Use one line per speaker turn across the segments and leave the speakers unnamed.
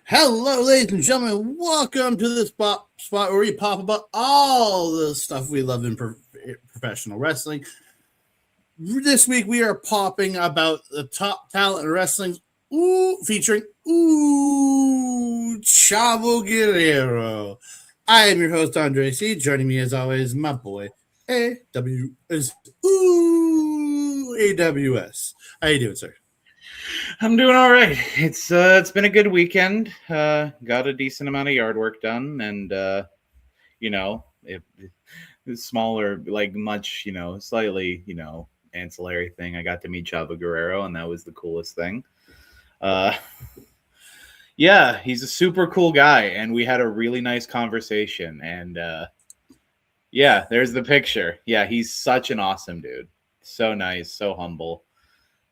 Hello, ladies and gentlemen. Welcome to the spot where we pop about all the stuff we love in professional wrestling. This week, we are popping about the top talent in wrestling, featuring Chavo Guerrero. I am your host, Andre C. Joining me, as always, my boy, AWS. AWS. How you doing, sir?
I'm doing all right. It's been a good weekend. Got a decent amount of yard work done, and it's smaller, like much, slightly, ancillary thing. I got to meet Chavo Guerrero, and that was the coolest thing. Yeah, he's a super cool guy, and we had a really nice conversation. And yeah, there's the picture. Yeah, he's such an awesome dude. So nice, so humble.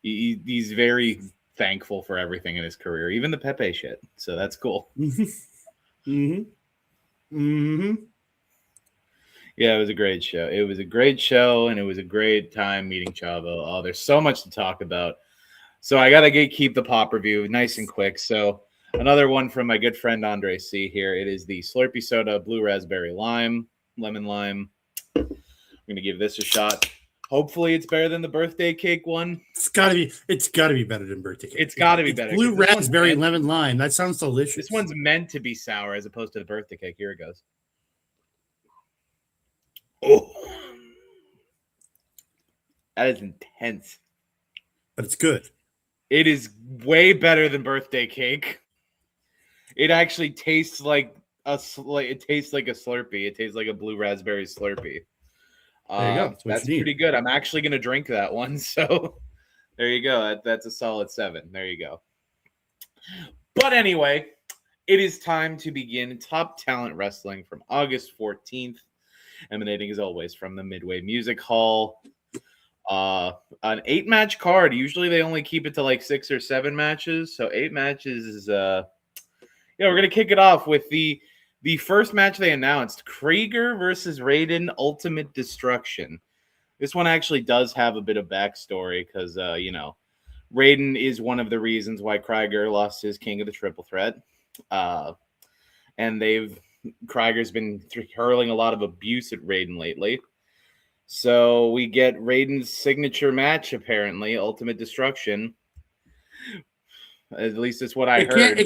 He's very thankful for everything in his career, even the Pepe shit. So that's cool. Yeah, it was a great show. It was a great show, and it was a great time meeting Chavo. Oh, there's so much to talk about. So I got to keep the pop review nice and quick. So another one from my good friend Andre C. here. It is the Slurpee Soda Blue Raspberry Lemon Lime. I'm going to give this a shot. Hopefully it's better than the birthday cake one.
It's gotta be better than birthday cake.
It's gotta be better.
Blue raspberry lemon lime. That sounds delicious.
This one's meant to be sour as opposed to the birthday cake. Here it goes. Oh, that is intense.
But it's good.
It is way better than birthday cake. It actually tastes like a Slurpee. It tastes like a blue raspberry Slurpee.
There you go.
That's pretty good. I'm actually going to drink that one. So there you go. That's a solid 7. There you go. But anyway, it is time to begin Top Talent Wrestling from August 14th, emanating as always from the Midway Music Hall. An 8-match card. Usually they only keep it to like 6 or 7 matches. So 8 matches is, we're going to kick it off with the first match they announced, Krieger versus Rayden Ultimate Destruction. This one actually does have a bit of backstory because, Rayden is one of the reasons why Krieger lost his King of the Triple Threat. And Krieger's been hurling a lot of abuse at Rayden lately. So we get Rayden's signature match, apparently, Ultimate Destruction. At least that's what I heard.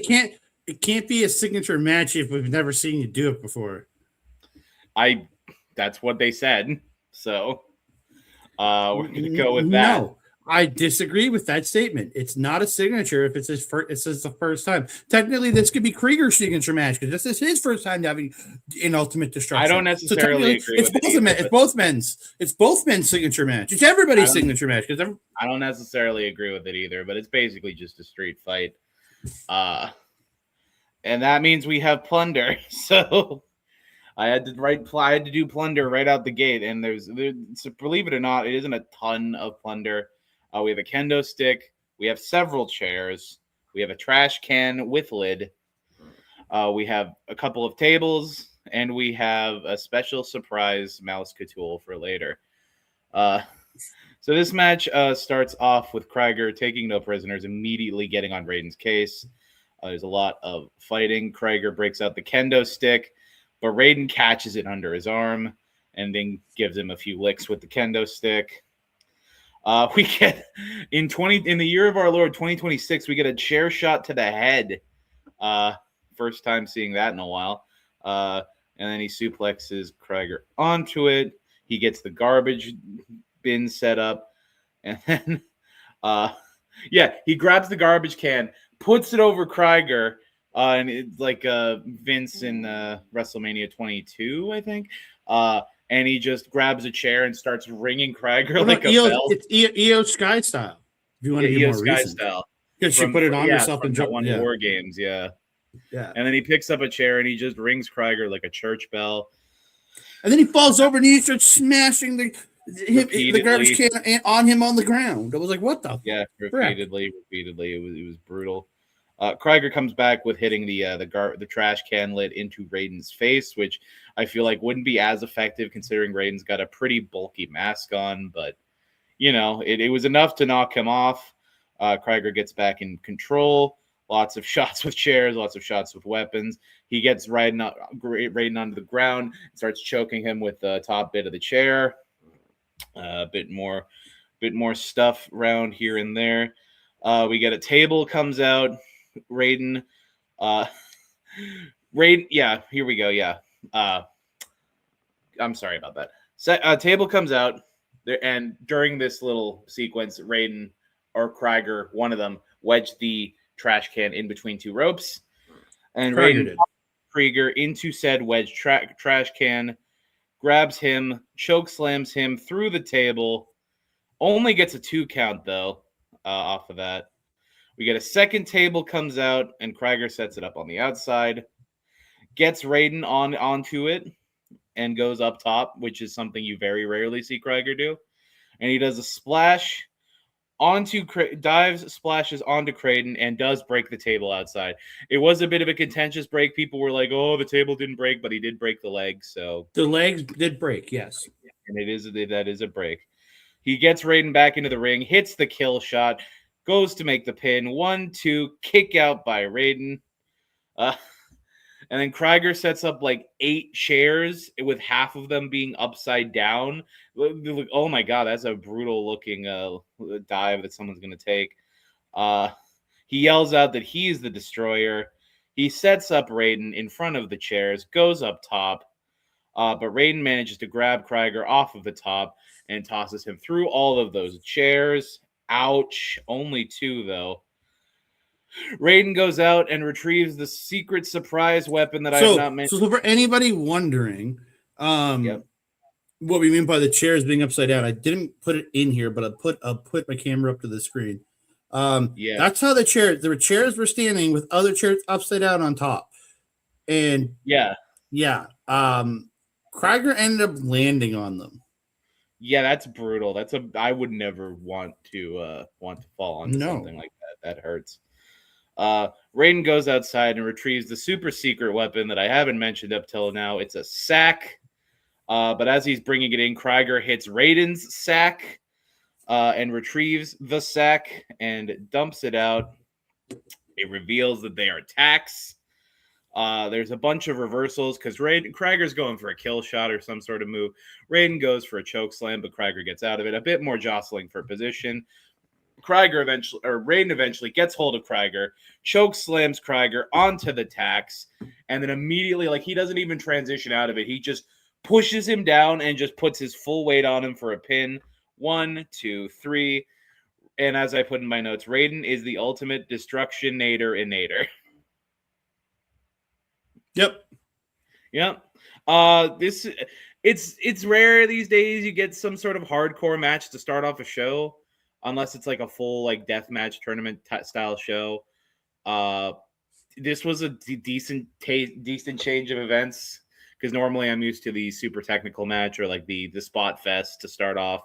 It can't be a signature match if we've never seen you do it before.
That's what they said. So we're going to go with that.
No, I disagree with that statement. It's not a signature if it's the first time. Technically, this could be Krieger's signature match because this is his first time having an Ultimate Destruction.
I don't necessarily agree with it.
It's both men's signature match. It's everybody's signature match.
I don't necessarily agree with it either, but it's basically just a street fight. And that means we have plunder. So I had to do plunder right out the gate. And believe it or not, it isn't a ton of plunder. We have a kendo stick. We have several chairs. We have a trash can with lid. We have a couple of tables, and we have a special surprise mouse couture for later. So this match starts off with Krieger taking no prisoners, immediately getting on Rayden's case. There's a lot of fighting. Krieger breaks out the kendo stick, but Rayden catches it under his arm and then gives him a few licks with the kendo stick. We get in the year of our Lord 2026, we get a chair shot to the head. First time seeing that in a while. And then he suplexes Krieger onto it. He gets the garbage bin set up, and then he grabs the garbage can, puts it over Krieger, and it's like Vince in WrestleMania 22, I think. And he just grabs a chair and starts ringing Krieger like a bell.
It's Io Sky style. If you want to be more
Sky
recent.
Style.
Because she put it on herself and
won War Games, yeah. And then he picks up a chair and he just rings Krieger like a church bell.
And then he falls over and he starts smashing the garbage can on him on the ground. I was like, what the?
Yeah, repeatedly. It was brutal. Krieger comes back with hitting the trash can lid into Rayden's face, which I feel like wouldn't be as effective considering Rayden's got a pretty bulky mask on, but it was enough to knock him off. Krieger gets back in control. Lots of shots with chairs, lots of shots with weapons. He gets Rayden onto the ground, starts choking him with the top bit of the chair. A bit more stuff around here and there. We get a table comes out. Rayden, yeah, here we go. Yeah, I'm sorry about that. Table comes out, and during this little sequence, Rayden or Krieger, one of them, wedged the trash can in between two ropes, and Rayden Krieger into said wedge trash can, grabs him, choke slams him through the table. Only gets a 2 count though. Off of that, we get a second table comes out, and Krieger sets it up on the outside, gets Rayden onto it, and goes up top, which is something you very rarely see Krieger do. And he does a splash splashes onto Rayden, and does break the table outside. It was a bit of a contentious break. People were like, "Oh, the table didn't break," but he did break the leg. So
the legs did break, yes,
and that is a break. He gets Rayden back into the ring, hits the kill shot, goes to make the pin. 1-2, kick out by Rayden. And then Krieger sets up like 8 chairs with half of them being upside down. Oh my God, that's a brutal looking dive that someone's going to take. He yells out that he's the destroyer. He sets up Rayden in front of the chairs, goes up top. But Rayden manages to grab Krieger off of the top and tosses him through all of those chairs. Ouch. Only 2, though. Rayden goes out and retrieves the secret surprise weapon that I have not mentioned.
So for anybody wondering what we mean by the chairs being upside down, I didn't put it in here, but I'll put my camera up to the screen. That's how the chairs were standing with other chairs upside down on top. And Krieger ended up landing on them.
Yeah, that's brutal. I would never want to fall onto something like that. That hurts. Rayden goes outside and retrieves the super secret weapon that I haven't mentioned up till now. It's a sack. But as he's bringing it in, Krieger hits Rayden's sack and retrieves the sack and dumps it out. It reveals that they are tacks. There's a bunch of reversals because Krieger's going for a kill shot or some sort of move. Rayden goes for a choke slam, but Krieger gets out of it. A bit more jostling for position. Rayden eventually gets hold of Krieger, choke slams Krieger onto the tacks, and then immediately, like, he doesn't even transition out of it. He just pushes him down and just puts his full weight on him for a pin. 1, 2, 3. And as I put in my notes, Rayden is the ultimate destruction-nator-inator.
Yep.
It's rare these days you get some sort of hardcore match to start off a show, unless it's like a full like deathmatch tournament style show. This was a decent change of events, because normally I'm used to the super technical match or like the spot fest to start off.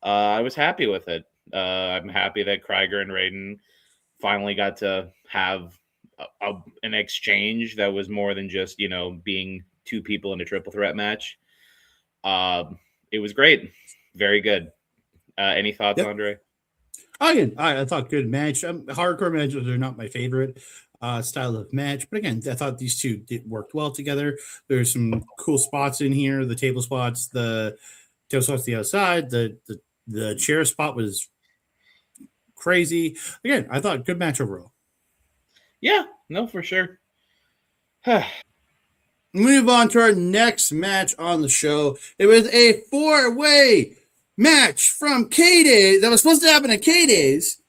I was happy with it. I'm happy that Krieger and Rayden finally got to have an exchange that was more than just, being 2 people in a triple threat match. It was great. Very good. Any thoughts, Andre?
Again, I thought good match. Hardcore matches are not my favorite style of match, but again, I thought these two worked well together. There's some cool spots in here. The table spots, the outside, the chair spot was crazy. Again, I thought good match overall.
Yeah, no, for sure.
Move on to our next match on the show. It was a 4-way match from K-Days that was supposed to happen at K-Days,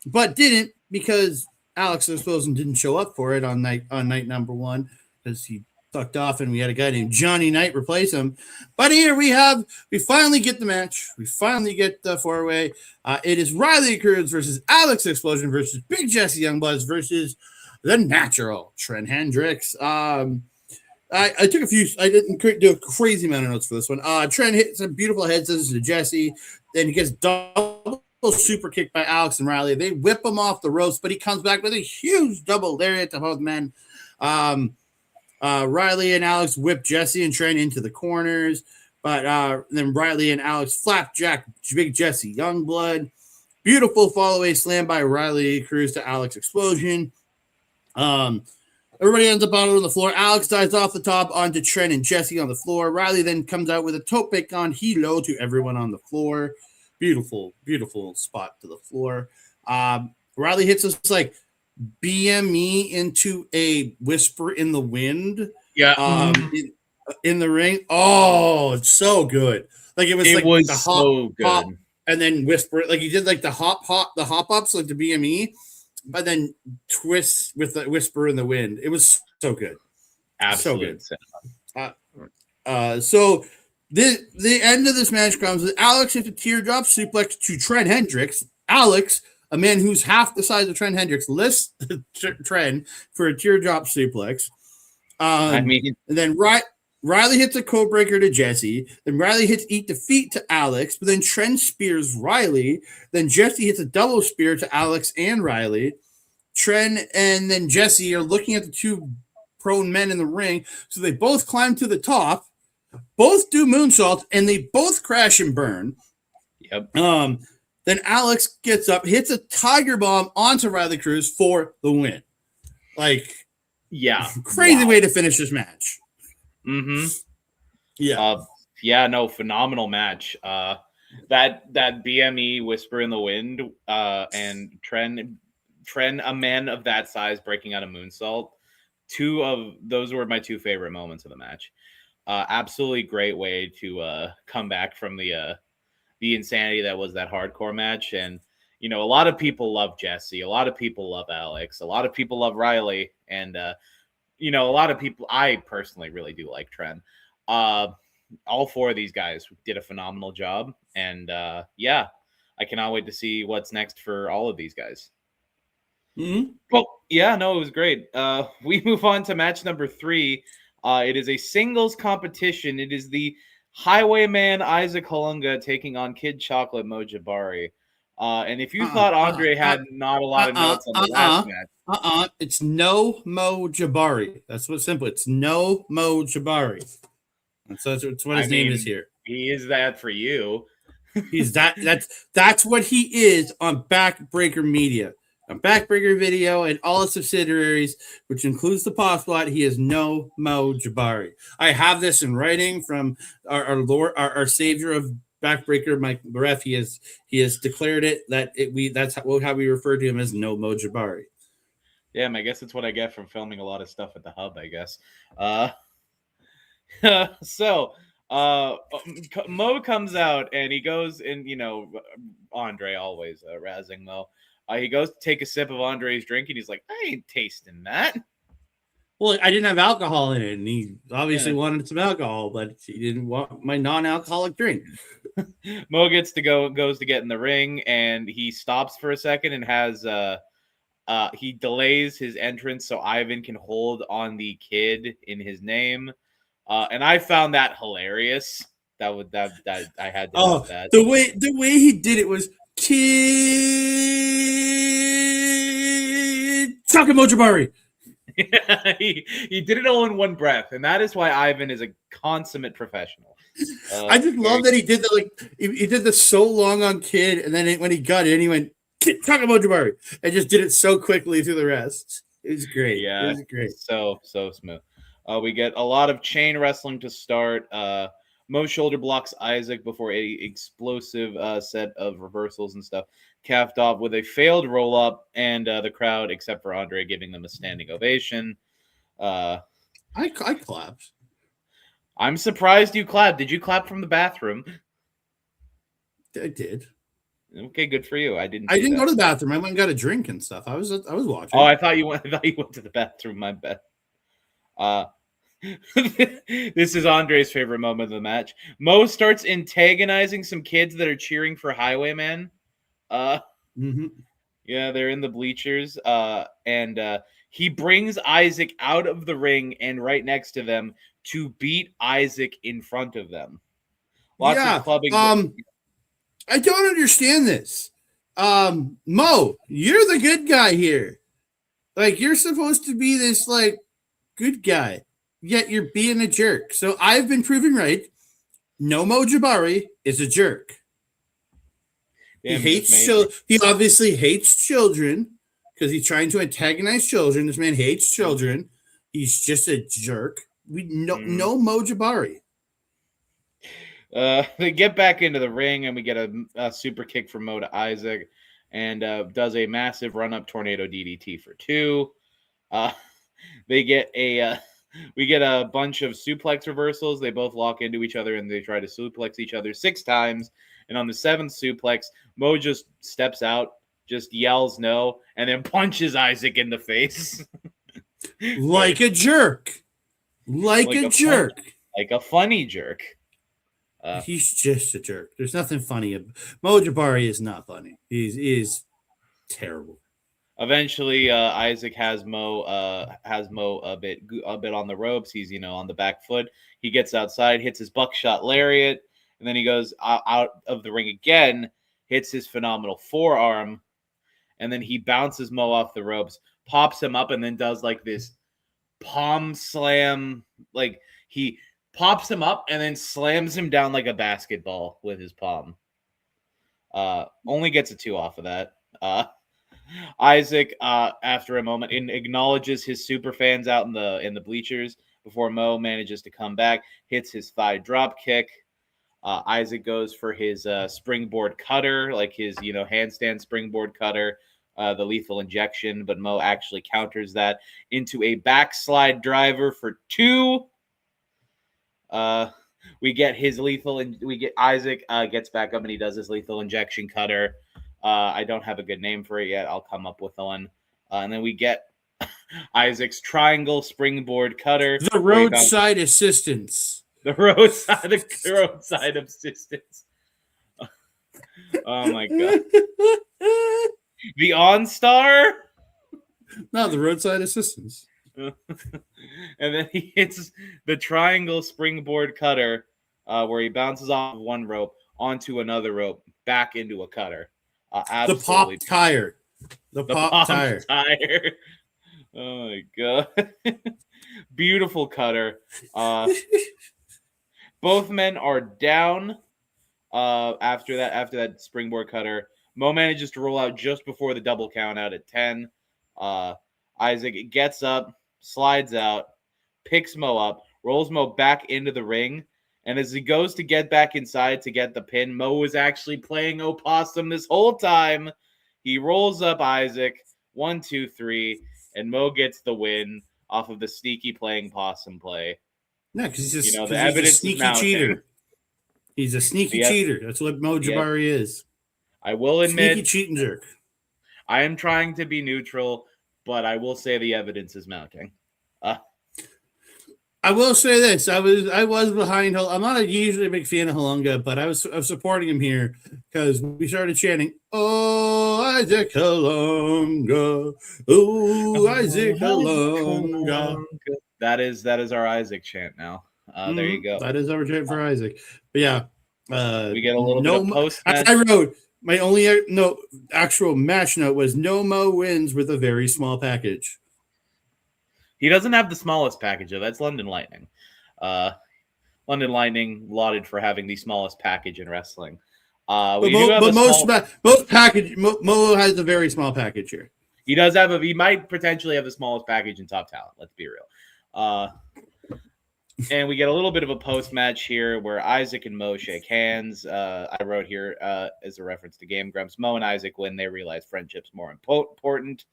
but didn't, because Alex Explosion didn't show up for it on night number 1 because he fucked off, and we had a guy named Johnny Knight replace him. But here we finally get the match. We finally get the 4-way. It is Rylie Cruz versus Alex Explosion versus Big Jesse Youngblood versus the Natural Trent Hendricks. I took a few. I didn't do a crazy amount of notes for this one. Trent hits some beautiful head scissors to Jesse. Then he gets double super kick by Alex and Rylie. They whip him off the ropes, but he comes back with a huge double lariat to both men. Rylie and Alex whip Jesse and Trent into the corners, but then Rylie and Alex flapjack Big Jesse Youngblood. Beautiful follow-away slam by Rylie Cruz to Alex explosion. Everybody ends up out on the floor. Alex dives off the top onto Trent and Jesse on the floor. Rylie then comes out with a tope on Hilo to everyone on the floor. Beautiful, beautiful spot to the floor. Rylie hits us like BME into a whisper in the wind.
Yeah.
In the ring. Oh, it's so good. Like it was the hop,
so good.
Hop, and then whisper. Like he did like the hop ups, like the BME, but then twist with the whisper in the wind. It was so good.
Absolutely.
So good. So the end of this match comes with Alex hits a teardrop suplex to Trent Hendricks. Alex, a man who's half the size of Trent Hendricks, lists Trent for a teardrop suplex. And then Rylie hits a code breaker to Jesse. Then Rylie hits eat defeat to Alex. But then Trent spears Rylie. Then Jesse hits a double spear to Alex and Rylie. Trent and then Jesse are looking at the two prone men in the ring. So they both climb to the top. Both do moonsaults, and they both crash and burn.
Yep.
Then Alex gets up, hits a tiger bomb onto Rylie Cruz for the win. Like, crazy way to finish this match.
Mm-hmm.
Yeah.
No, phenomenal match. That BME whisper in the wind, and Trent, a man of that size, breaking out a moonsault. Two of those were my two favorite moments of the match. Absolutely great way to come back from the insanity that was that hardcore match. And a lot of people love Jesse, a lot of people love Alex, a lot of people love Rylie, and a lot of people. I personally really do like Trent. All four of these guys did a phenomenal job, and I cannot wait to see what's next for all of these guys.
Mm-hmm.
Well, it was great. We move on to match number 3. It is a singles competition. It is the Highwayman Isaac Halunga taking on Kid Chocolate Mo Jabari. And if you thought Andre had not a lot of notes on the last match.
It's no Mo Jabari. That's what's simple. It's no Mo Jabari. That's what his name is here.
He is that for you.
He's that's what he is on Backbreaker Media. On Backbreaker Video and all its subsidiaries, which includes the Pop Squad, he is no Mo Jabari. I have this in writing from our Lord, our savior of Backbreaker, Mike Ref. He has declared it that's how we refer to him as no Mo Jabari.
Damn, I guess it's what I get from filming a lot of stuff at the hub, I guess. So Mo comes out and he goes and Andre always razzing Mo. He goes to take a sip of Andre's drink, and he's like, I ain't tasting that.
Well, I didn't have alcohol in it, and he obviously wanted some alcohol, but he didn't want my non-alcoholic drink.
Mo goes to get in the ring, and he stops for a second and has he delays his entrance so Ivan can hold on the kid in his name. And I found that hilarious. I had to love that.
The way he did it was Kid Chocolate Mo Jabari.
He did it all in one breath, and that is why Ivan is a consummate professional.
I just love that he did that. Like he did this so long on Kid, and then when he got in, he went Kid Chocolate Mo Jabari, and just did it so quickly through the rest. It was great.
Yeah,
it was great.
So smooth. We get a lot of chain wrestling to start. Mo shoulder blocks Isaac before a explosive set of reversals and stuff, capped off with a failed roll up, and the crowd, except for Andre, giving them a standing ovation.
I clapped.
I'm surprised you clapped. Did you clap from the bathroom?
I did.
Okay, good for you. I didn't
go to the bathroom. I went and got a drink and stuff. I was watching.
Oh, I thought you went to the bathroom. My bad. This is Andre's favorite moment of the match. Mo starts antagonizing some kids that are cheering for Highwayman. Yeah, they're in the bleachers. And he brings Isaac out of the ring and right next to them to beat Isaac in front of them. Lots of clubbing.
I don't understand this. Mo, you're the good guy here. Like, you're supposed to be this, like, good guy, yet you're being a jerk. So I've been proven right. No Mo Jabari is a jerk.
Damn,
He hates children. He obviously hates children because he's trying to antagonize children. This man hates children. He's just a jerk. No Mo Jabari.
They get back into the ring, and we get a super kick from Mo to Isaac, and does a massive run-up tornado DDT for 2. They get we get a bunch of suplex reversals. They both lock into each other, and they try to suplex each other 6 times. And on the 7th suplex, Mo just steps out, just yells no, and then punches Isaac in the face.
Like a jerk. Like a jerk.
Like a funny jerk.
He's just a jerk. There's nothing funny. Mo Jabari is not funny. He's terrible.
Eventually, Isaac has Mo a bit on the ropes. He's on the back foot. He gets outside, hits his buckshot lariat, and then he goes out of the ring again, hits his phenomenal forearm, and then he bounces Mo off the ropes, pops him up, and then does like this palm slam. Like he pops him up and then slams him down like a basketball with his palm. Only gets a 2 off of that. Isaac, after a moment, acknowledges his super fans out in the bleachers before Mo manages to come back, hits his thigh drop kick. Isaac goes for his springboard cutter, like his handstand springboard cutter, the lethal injection, but Mo actually counters that into a backslide driver for 2. We get his lethal, and we get Isaac gets back up and he does his lethal injection cutter. I don't have a good name for it yet. I'll come up with one. And then we get Isaac's triangle springboard cutter.
The roadside assistance.
The roadside assistance. Oh my god. The OnStar?
No, the roadside assistance.
And then he hits the triangle springboard cutter, where he bounces off one rope onto another rope, back into a cutter.
The pop tire. The pop tire.
Oh my god. Beautiful cutter. Both men are down after that springboard cutter. Mo manages to roll out just before the double count out at 10. Isaac gets up, slides out, picks Mo up, rolls Mo back into the ring. And as he goes to get back inside to get the pin, Mo was actually playing opossum this whole time. He rolls up Isaac, 1, 2, 3, and Mo gets the win off of the sneaky playing possum play.
Yeah, because he's the evidence a sneaky cheater. He's a sneaky cheater. That's what Mo Jabari is.
I will admit,
sneaky cheating jerk.
I am trying to be neutral, but I will say the evidence is mounting.
I will say this: I was behind. I'm not usually a big fan of Halunga, but I was supporting him here because we started chanting, "Oh, Isaac Halunga! Oh, Isaac Halunga!"
That is our Isaac chant now. There you go.
That is our chant for Isaac. But yeah,
we get a little bit of post.
I wrote my only actual match note was no Mo wins with a very small package.
He doesn't have the smallest package, though. That's London Lightning. London Lightning lauded for having the smallest package in wrestling. Most
package, Mo has a very small package here.
He does have he might potentially have the smallest package in Top Talent. Let's be real. And we get a little bit of a post match here where Isaac and Mo shake hands. I wrote here as a reference to Game Grumps. Mo and Isaac, when they realize friendship's more important.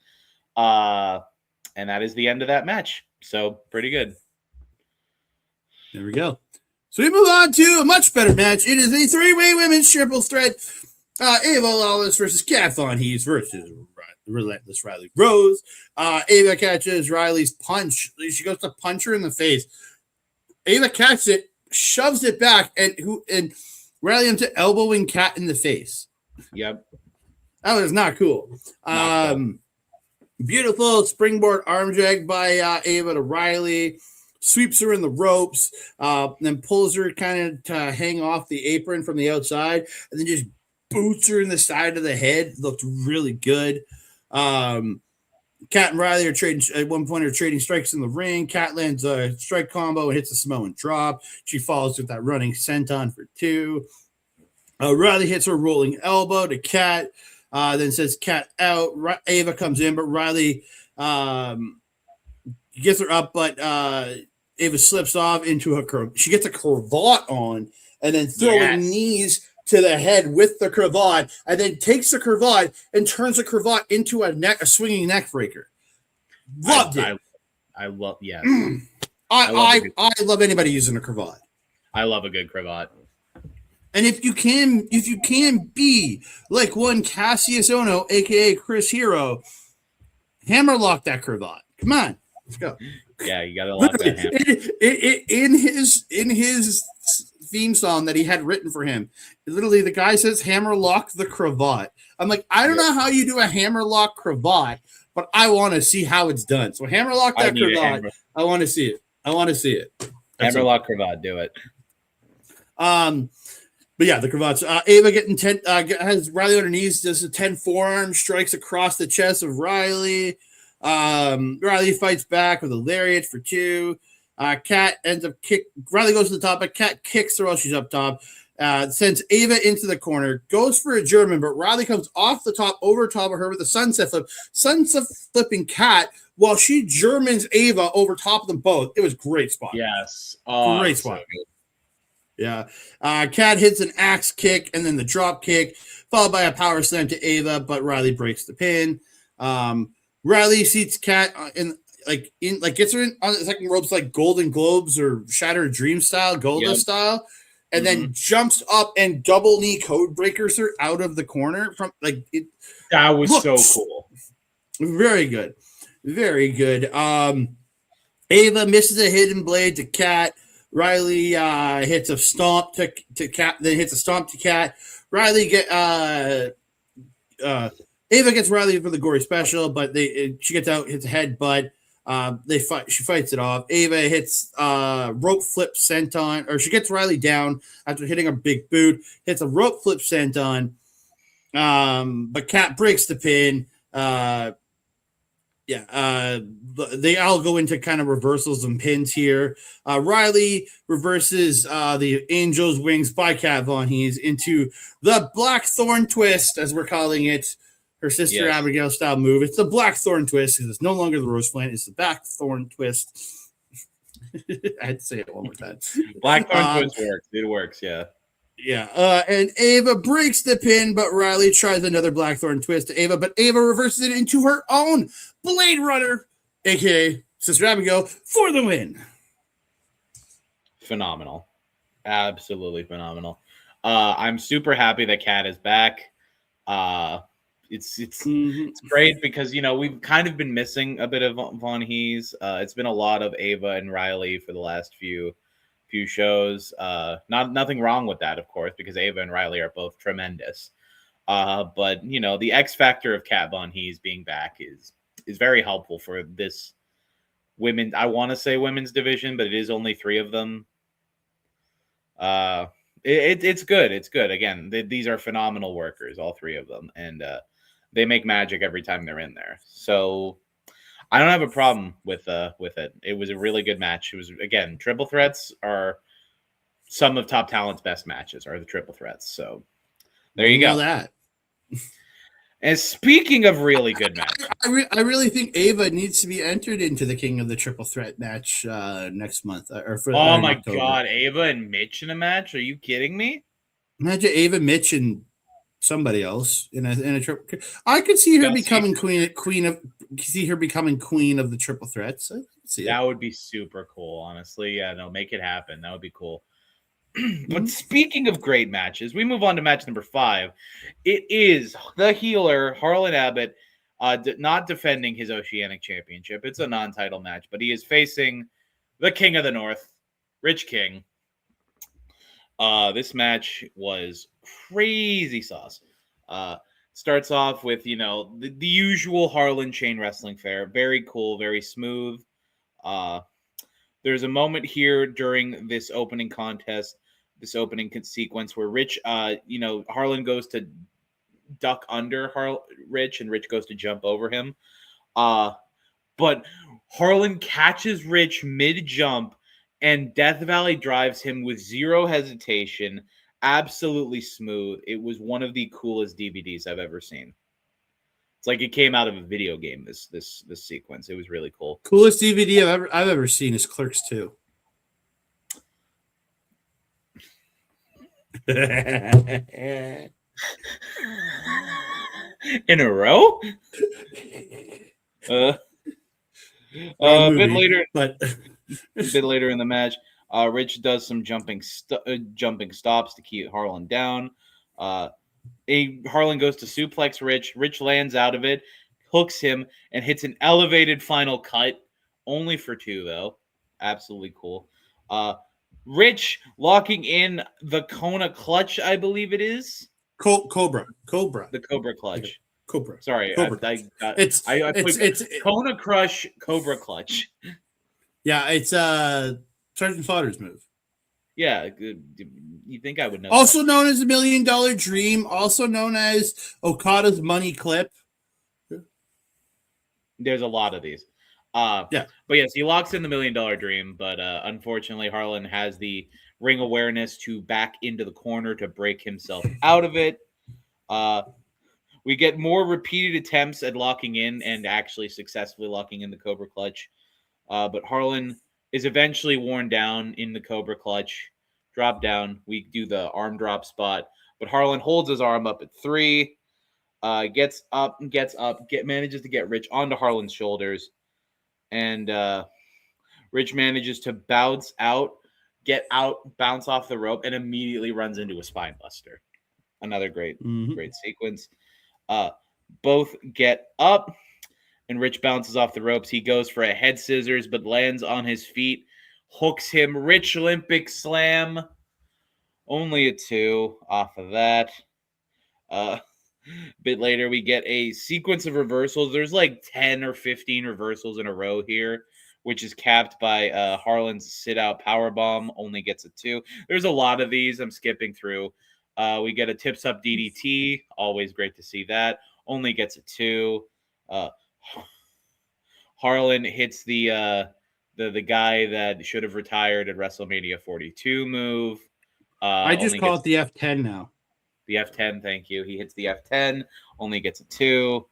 And that is the end of that match. So, pretty good.
There we go. So, we move on to a much better match. It is a 3-way women's triple threat. Ava Lawless versus Kathleen Hees versus Relentless Rylie Rose. Ava catches Riley's punch. She goes to punch her in the face. Ava catches it, shoves it back, and Riley ends up elbowing Kat in the face.
Yep.
That was not cool. Beautiful springboard arm drag by Ava to Riley, sweeps her in the ropes, then pulls her kind of to hang off the apron from the outside, and then just boots her in the side of the head. Looked really good. Kat and Rylie are trading at one point. Are trading strikes in the ring. Kat lands a strike combo and hits a Samoan drop. She follows with that running senton for 2. Rylie hits her rolling elbow to Kat. Then says Kat out. Ava comes in, but Rylie gets her up, but Ava slips off into her. She gets a cravat on, and then throwing knees to the head with the cravat, and then takes the cravat and turns the cravat into a swinging neck breaker. Loved it.
I love, yeah.
I love anybody using a cravat.
I love a good cravat.
And if you can be like one Cassius Ono, aka Chris Hero, hammerlock that cravat. Come on, let's go.
Yeah, you gotta lock that hammer.
In his theme song that he had written for him, literally the guy says hammerlock the cravat. I'm like, I don't know how you do a hammerlock cravat, but I want to see how it's done. So hammerlock that cravat. I want to see it.
Hammerlock cravat, do it.
But yeah, the cravats. Ava getting 10 has Rylie on her knees, does a 10 forearm, strikes across the chest of Rylie. Rylie fights back with a lariat for 2. Kat ends up Rylie goes to the top, but Kat kicks her while she's up top. Sends Ava into the corner, goes for a German, but Rylie comes off the top, over top of her with a sunset flip. Sunset flipping Kat while she Germans Ava over top of them both. It was a great spot.
Yes.
Great spot. So yeah. Kat hits an axe kick and then the drop kick, followed by a power slam to Ava, but Rylie breaks the pin. Rylie seats Kat gets her in on the second ropes like Golden Globes or Shattered Dream style, Golda style, and then jumps up and double knee code breakers her out of the corner from it.
That was so cool.
Very good. Very good. Ava misses a hidden blade to Kat. Rylie hits a stomp to Kat, then hits a stomp to Kat. Rylie Ava gets Rylie for the gory special, but she gets out, hits a headbutt. They fight. She fights it off. Ava hits rope flip senton, or she gets Rylie down after hitting a big boot. Hits a rope flip senton, but Kat breaks the pin. They all go into kind of reversals and pins here. Rylie reverses the Angel's Wings by Kat Von Hees into the Blackthorn Twist, as we're calling it. Her sister Abigail style move. It's the Blackthorn Twist because it's no longer the Rose Plant. It's the Blackthorn Twist. I had to say it one more time.
Blackthorn Twist works. It works, yeah.
Yeah. And Ava breaks the pin, but Rylie tries another Blackthorn Twist to Ava, but Ava reverses it into her own Blade Runner, aka Sister Abigail, for the win.
Phenomenal. Absolutely phenomenal. I'm super happy that Kat is back. It's great because we've kind of been missing a bit of Von Hees. It's been a lot of Ava and Rylie for the last few shows. Nothing wrong with that, of course, because Ava and Rylie are both tremendous. But the X factor of Kat Von Hees being back is very helpful for this women. I want to say women's division, but it is only 3 of them. It's good. It's good. Again, these are phenomenal workers, all 3 of them, and they make magic every time they're in there. So I don't have a problem with it. It was a really good match. It was, again, triple threats are some of Top Talent's best matches, are the triple threats. So there you go.
That.
And speaking of really good matches,
I really think Ava needs to be entered into the King of the Triple Threat match next month.
Oh my God, Ava and Mitch in a match? Are you kidding me?
Imagine Ava, Mitch, and somebody else in a triple. I could see her becoming queen of the Triple Threats.
That would be super cool, honestly. Yeah, no, make it happen. That would be cool. But speaking of great matches, we move on to match number 5. It is the healer, Harlan Abbott, not defending his Oceanic Championship. It's a non-title match, but he is facing the King of the North, Rich King. This match was crazy sauce. Starts off with, the usual Harlan chain wrestling fare. Very cool, very smooth. There's a moment here during this opening contest opening sequence where Rich, Harlan goes to duck under Rich, and Rich goes to jump over him. But Harlan catches Rich mid-jump, and Death Valley drives him with zero hesitation. Absolutely smooth. It was one of the coolest DVDs I've ever seen. It's like it came out of a video game, this sequence. It was really cool.
Coolest DVD I've ever seen is Clerks 2.
In a row? A bit later,
but
a bit later in the match, Rich does some jumping stops to keep Harlan down. Harlan goes to suplex Rich. Rich lands out of it, hooks him, and hits an elevated final cut. Only for 2, though. Absolutely cool. Rich locking in the Kona clutch, I believe it is.
Cobra.
The Cobra clutch.
Cobra.
Sorry,
Cobra.
I put Kona Crush Cobra clutch.
Yeah, it's Sergeant Slaughter's move.
Yeah, you think I would know?
Also known as the $1 Million Dream. Also known as Okada's money clip.
There's a lot of these.
Yeah.
But yes, he locks in the $1 Million Dream, but unfortunately, Harlan has the ring awareness to back into the corner to break himself out of it. We get more repeated attempts at locking in and actually successfully locking in the Cobra clutch. But Harlan is eventually worn down in the Cobra clutch. Drop down. We do the arm drop spot. But Harlan holds his arm up at 3. Gets up, manages to get Rich onto Harlan's shoulders. And Rich manages to bounce off the rope, and immediately runs into a spine buster. Another great sequence. Both get up, and Rich bounces off the ropes. He goes for a head scissors, but lands on his feet. Hooks him. Rich Olympic slam. Only a 2 off of that. A bit later, we get a sequence of reversals. There's like 10 or 15 reversals in a row here, which is capped by Harlan's sit-out powerbomb. Only gets a 2. There's a lot of these. I'm skipping through. We get a tips-up DDT. Always great to see that. Only gets a 2. Harlan hits the guy that should have retired at WrestleMania 42 move.
I just call it the F10 now.
The F10, thank you. He hits the F10, only gets a 2.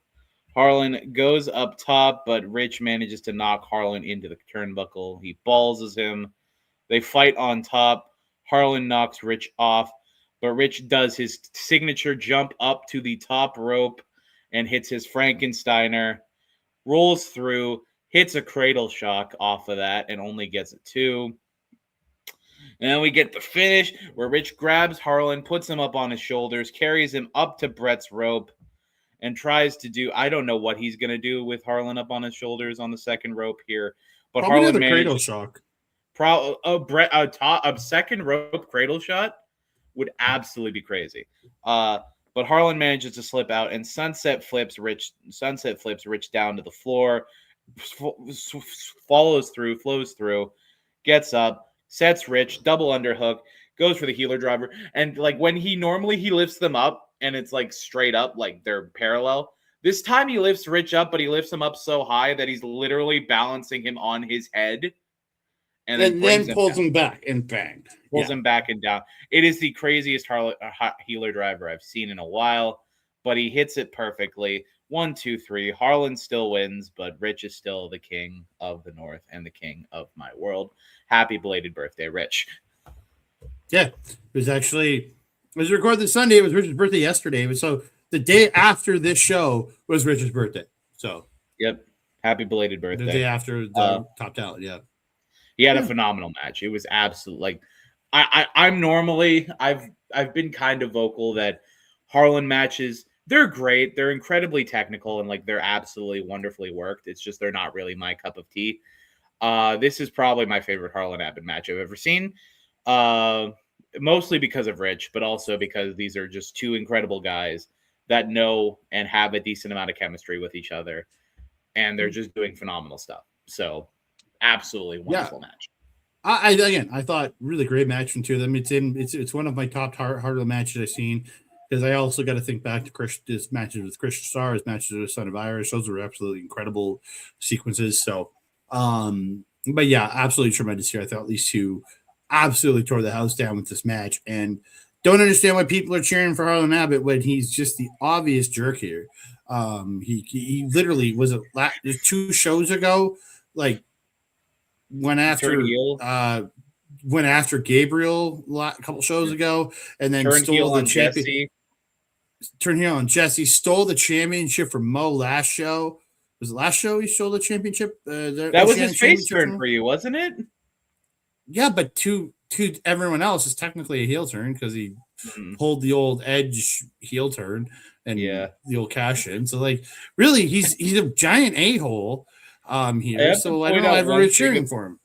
Harlan goes up top, but Rich manages to knock Harlan into the turnbuckle. He balls him. They fight on top. Harlan knocks Rich off, but Rich does his signature jump up to the top rope and hits his Frankensteiner, rolls through, hits a cradle shock off of that, and only gets a 2. And then we get the finish where Rich grabs Harlan, puts him up on his shoulders, carries him up to Brett's rope, and tries to do, I don't know what he's going to do with Harlan up on his shoulders on the second rope here. But
Probably
Harlan
the cradle shock.
A second rope cradle shot would absolutely be crazy. But Harlan manages to slip out and sunset flips Rich down to the floor, flows through, gets up, sets Rich, double underhook, goes for the healer driver. And like when he lifts them up and it's like straight up, like they're parallel. This time he lifts Rich up, but he lifts him up so high that he's literally balancing him on his head. And then
pulls him back and bang.
Pulls him back and down. It is the craziest healer driver I've seen in a while, but he hits it perfectly. 1, 2, 3. Harlan still wins, but Rich is still the king of the North and the king of my world. Happy belated birthday, Rich.
Yeah, it was recorded Sunday. It was Rich's birthday yesterday. So the day after this show was Rich's birthday. So
yep, happy belated birthday.
The day after the Top Talent, yeah.
He had a phenomenal match. It was absolute. Like I'm normally I've been kind of vocal that Harlan matches, they're great. They're incredibly technical and like they're absolutely wonderfully worked. It's just they're not really my cup of tea. This is probably my favorite Harlan Abbott match I've ever seen. Mostly because of Rich, but also because these are just two incredible guys that know and have a decent amount of chemistry with each other. And they're just doing phenomenal stuff. So absolutely wonderful match.
I thought really great match from two of them. It's one of my top heart of the matches I've seen, because I also got to think back to his matches with Christian Star, his matches with Son of Irish. Those were absolutely incredible sequences. So, but yeah, absolutely tremendous here. I thought these two absolutely tore the house down with this match, and don't understand why people are cheering for Harlan Abbott when he's just the obvious jerk here. He literally was 2 shows ago, like went after Gabriel a couple shows ago, and then stole the champion. Turned heel on Jesse, stole the championship from Mo last show. Was it last show he stole the championship?
That was his face turn for you, wasn't it?
Yeah, but to everyone else, is technically a heel turn because he pulled the old Edge heel turn and the old cash in. So, like, really, he's a giant a-hole here. So I don't know, everyone's cheering for him.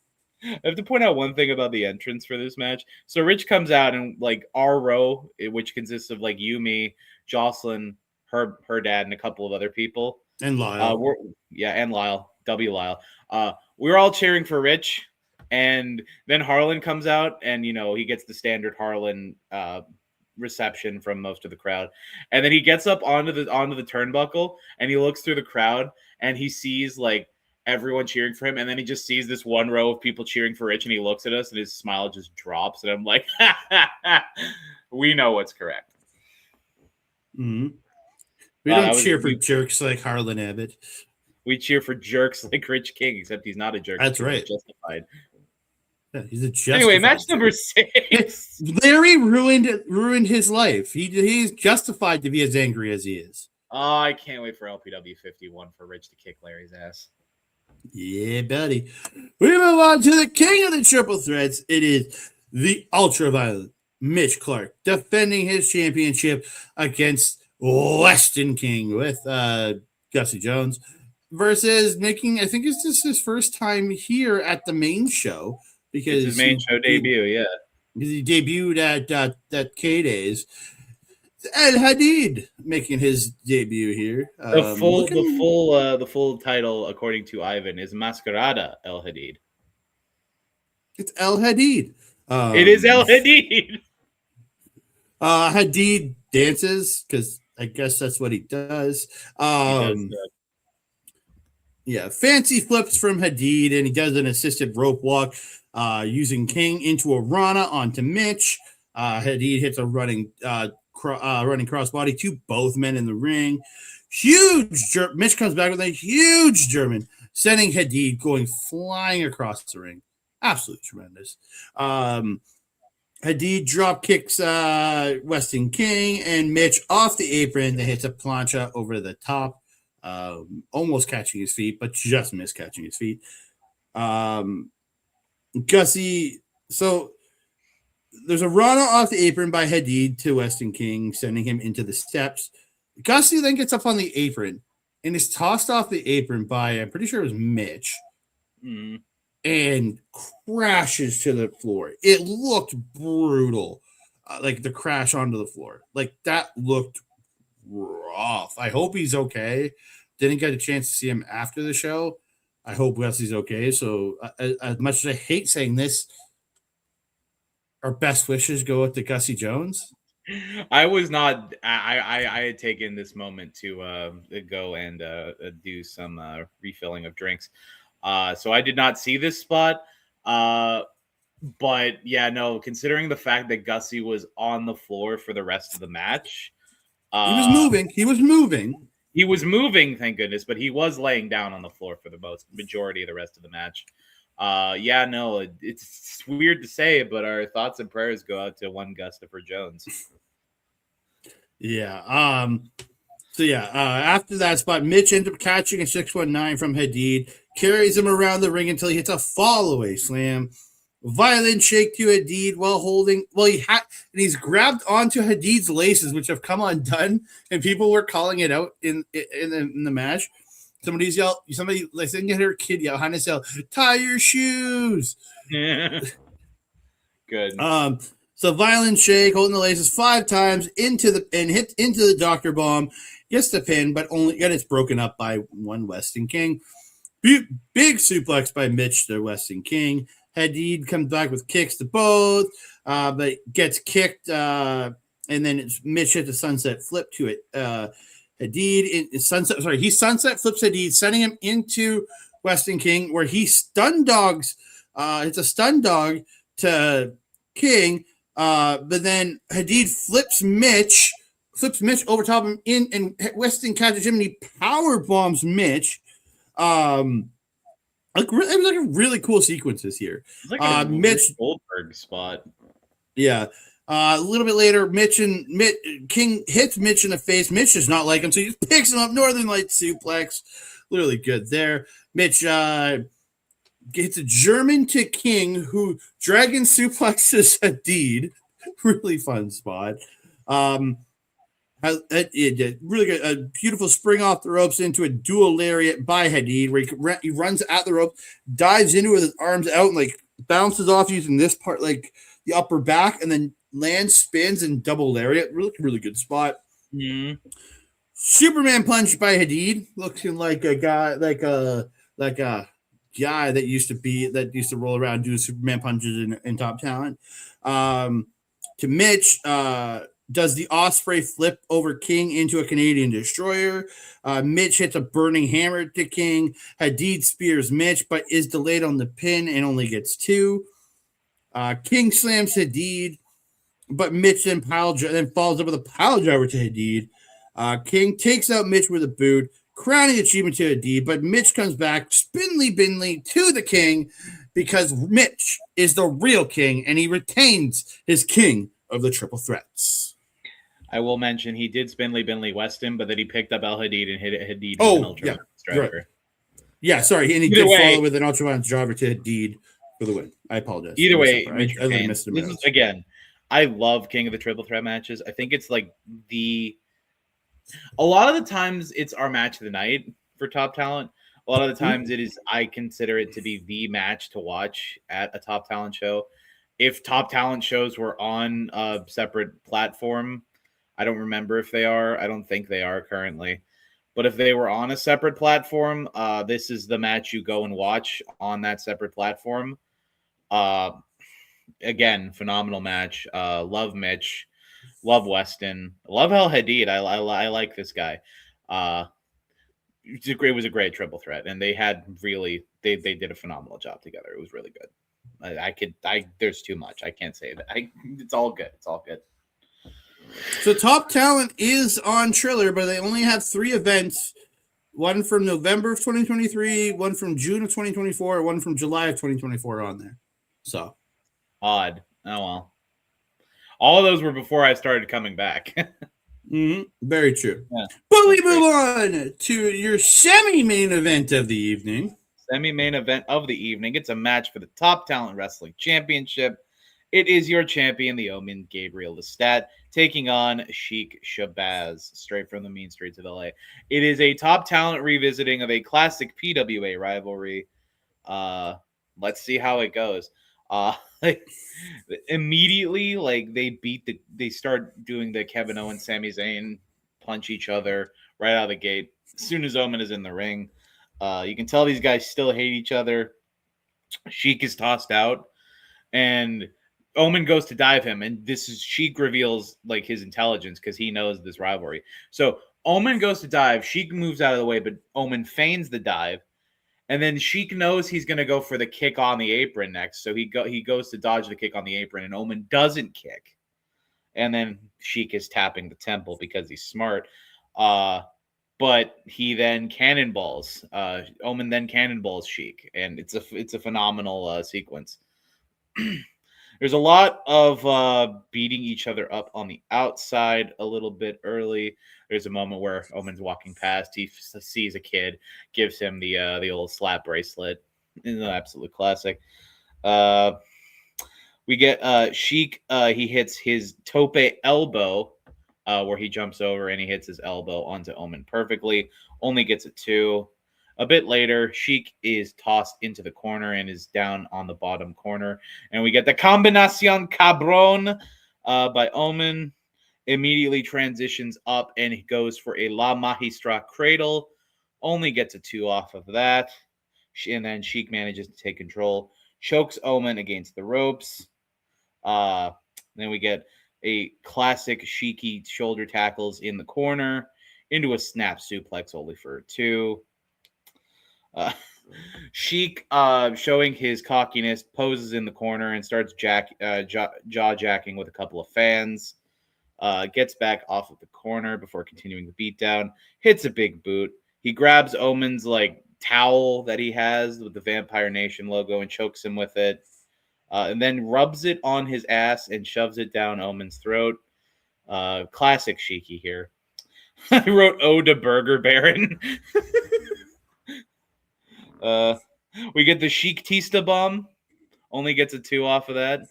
I have to point out one thing about the entrance for this match. So Rich comes out and, like, our row, which consists of, like, you, me, Jocelyn, her dad, and a couple of other people.
And Lyle.
And Lyle. W. Lyle. We were all cheering for Rich. And then Harlan comes out, and, you know, he gets the standard Harlan reception from most of the crowd. And then he gets up onto the turnbuckle, and he looks through the crowd, and he sees, like, everyone cheering for him, and then he just sees this one row of people cheering for Rich, and he looks at us, and his smile just drops, and I'm like, we know what's correct.
Mm-hmm. We don't cheer for jerks like Harlan Abbott.
We cheer for jerks like Rich King, except he's not a jerk.
That's right.
Justified.
Yeah, he's a justified.
Anyway, match number 6.
Larry ruined his life. He's justified to be as angry as he is.
Oh, I can't wait for LPW 51 for Rich to kick Larry's ass.
Yeah, buddy. We move on to the king of the triple threats. It is the ultra-violent Mitch Clark defending his championship against Weston King with Gussie Jones versus making, I think it's just his first time here at the main show, because
it's his main show debut,
because he debuted at K-Days. El Hadid making his debut here.
The full title, according to Ivan, is Masquerada El Hadid.
It's El Hadid.
It is El Hadid.
Hadid dances, because I guess that's what he does. Yeah, fancy flips from Hadid, and he does an assisted rope walk using King into a Rana onto Mitch. Hadid hits a running crossbody to both men in the ring. Mitch comes back with a huge German, sending Hadid going flying across the ring. Absolutely tremendous. Hadid drop kicks Weston King and Mitch off the apron. That hits a plancha over the top, almost catching his feet, but just missed catching his feet. Gussie, so there's a run off the apron by Hadid to Weston King, sending him into the steps. Gussie then gets up on the apron and is tossed off the apron by, I'm pretty sure it was Mitch, and crashes to the floor. It looked brutal, like the crash onto the floor. Like, that looked rough. I hope he's okay. Didn't get a chance to see him after the show. I hope Gussie's okay. So, as much as I hate saying this, our best wishes go out to Gussie Jones.
I was not. I had taken this moment to go and do some refilling of drinks. So I did not see this spot. But yeah, no. Considering the fact that Gussie was on the floor for the rest of the match,
he was moving. He was moving.
Thank goodness. But he was laying down on the floor for the majority of the rest of the match. Yeah, no, it's weird to say, but our thoughts and prayers go out to one Gustafer Jones.
Yeah. So yeah, after that spot, Mitch ends up catching a 619 from Hadid, carries him around the ring until he hits a fall-away slam. Violent shake to Hadid he's grabbed onto Hadid's laces, which have come undone, and people were calling it out in the match. Somebody listening to her kid yell, Hannes yell, tie your shoes.
Yeah. Good.
So violent shake, holding the laces 5 times hits into the Dr. Bomb, gets the pin, but it's broken up by one Weston King. Big suplex by Mitch to Weston King. Hadid comes back with kicks to both, but gets kicked, and then Mitch hits a sunset flip to it. Hadid he sunset flips Hadid, sending him into Weston King, where he stun dogs. It's a stun dog to King, but then Hadid flips Mitch over top of him and Weston catches him and he power bombs Mitch. It was like a really cool sequences here.
It's like a Mitch Goldberg spot.
Yeah. A little bit later, King hits Mitch in the face. Mitch does not like him, so he just picks him up. Northern Light suplex. Really good there. Mitch gets a German to King, who dragon suplexes Hadid. Really fun spot. Really good. A beautiful spring off the ropes into a dual lariat by Hadid, where he runs at the rope, dives into it with his arms out, and like bounces off using this part, like the upper back, and then lands, spins, and double lariat. Really good spot.
Mm-hmm.
Superman punch by Hadid, looking like a guy, like a guy that used to roll around doing Superman punches in Top Talent. To Mitch, does the Osprey flip over King into a Canadian Destroyer. Mitch hits a burning hammer to King. Hadid spears Mitch, but is delayed on the pin and only gets 2. King slams Hadid, but Mitch then follows up with a pile driver to Hadid. King takes out Mitch with a boot, crowning achievement to Hadid, but Mitch comes back, spindly binly to the King, because Mitch is the real King, and he retains his King of the Triple Threats.
I will mention he did spindly binly Weston, but then he picked up El Hadid and hit Hadid with an
yeah,
driver.
Right. Yeah, sorry, and he did follow with an ultraviolence driver to Hadid for the win. I apologize.
Either way,
I missed him.
Again, I love King of the Triple Threat matches. I think it's like a lot of the times it's our match of the night for Top Talent. A lot of the times it is, I consider it to be the match to watch at a Top Talent show. If Top Talent shows were on a separate platform, I don't remember if they are. I don't think they are currently. But if they were on a separate platform, this is the match you go and watch on that separate platform. Again, phenomenal match. Love Mitch. Love Weston. Love El Hadid. I like this guy. It was a great triple threat, and they did a phenomenal job together. It was really good. There's too much. I can't say that. It's all good. It's all good.
So Top Talent is on Triller, but they only have 3 events. One from November of 2023, one from June of 2024, one from July of 2024 on there. So
odd. Oh well. All of those were before I started coming back.
Very true.
Yeah,
but we move on to your semi-main event of the evening.
Semi-main event of the evening. It's a match for the Top Talent Wrestling Championship. It is your champion, the Omen Gabriel Lestat, taking on Sheik Shabazz, straight from the mean streets of LA. It is a Top Talent revisiting of a classic PWA rivalry. Let's see how it goes. Immediately, they start doing the Kevin Owens, Sami Zayn punch each other right out of the gate. As soon as Omen is in the ring, you can tell these guys still hate each other. Sheik is tossed out, and Omen goes to dive him, and Sheik reveals like his intelligence because he knows this rivalry. So Omen goes to dive, Sheik moves out of the way, but Omen feigns the dive, and then Sheik knows he's going to go for the kick on the apron next, so he goes to dodge the kick on the apron, and Omen doesn't kick, and then Sheik is tapping the temple because he's smart. But he then cannonballs. Omen then cannonballs Sheik, and it's a phenomenal sequence. There's a lot of beating each other up on the outside a little bit early. There's a moment where Omen's walking past. He sees a kid, gives him the old slap bracelet. It's an absolute classic. We get Sheik. He hits his tope elbow, where he jumps over and he hits his elbow onto Omen perfectly. Only gets a 2. A bit later, Sheik is tossed into the corner and is down on the bottom corner. And we get the Combinacion Cabron by Omen. Immediately transitions up and he goes for a La Magistra Cradle. Only gets a 2 off of that. And then Sheik manages to take control. chokes Omen against the ropes. Then we get a classic Sheiky shoulder tackles in the corner into a snap suplex only for 2. Sheik, showing his cockiness, poses in the corner and starts jaw jacking with a couple of fans. Gets back off of the corner before continuing the beatdown. Hits a big boot. He grabs Omen's like towel that he has with the Vampire Nation logo and chokes him with it. And then rubs it on his ass and shoves it down Omen's throat. Classic Sheiky here. I wrote "Ode to Burger Baron." We get the Sheik Tista bomb. Only gets a 2 off of that.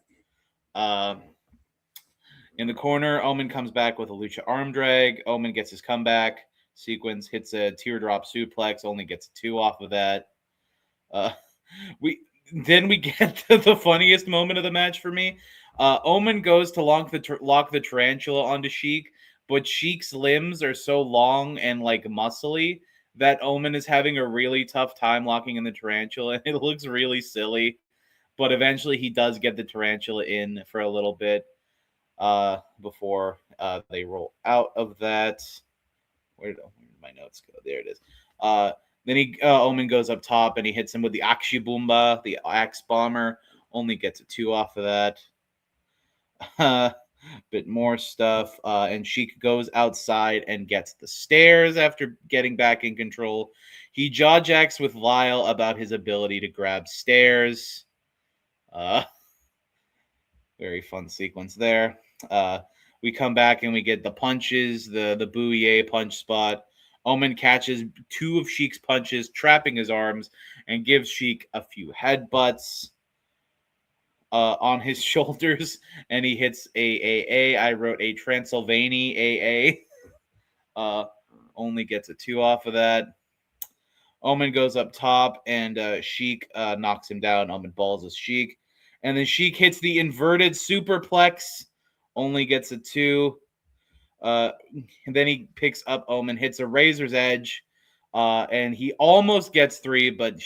In the corner, Omen comes back with a Lucha arm drag. Omen gets his comeback sequence, hits a teardrop suplex, only gets a 2 off of that. We get to the funniest moment of the match for me. Omen goes to lock the tarantula onto Sheik, but Sheik's limbs are so long and like muscly that Omen is having a really tough time locking in the tarantula. It looks really silly, but eventually he does get the tarantula in for a little bit before they roll out of that. Where did my notes go? There it is. Then Omen goes up top and he hits him with the Akshibumba, the Axe Bomber. Only gets a 2 off of that. Bit more stuff. And Sheik goes outside and gets the stairs after getting back in control. He jaw jacks with Lyle about his ability to grab stairs. Very fun sequence there. We come back and we get the punches, the bouye punch spot. Omen catches 2 of Sheik's punches, trapping his arms, and gives Sheik a few headbutts on his shoulders, and he hits AAA. I wrote a Transylvania AA. Only gets a 2 off of that. Omen goes up top, and Sheik knocks him down. Omen balls his Sheik. And then Sheik hits the inverted superplex. Only gets a 2. And then he picks up Omen, hits a Razor's Edge, and he almost gets 3, but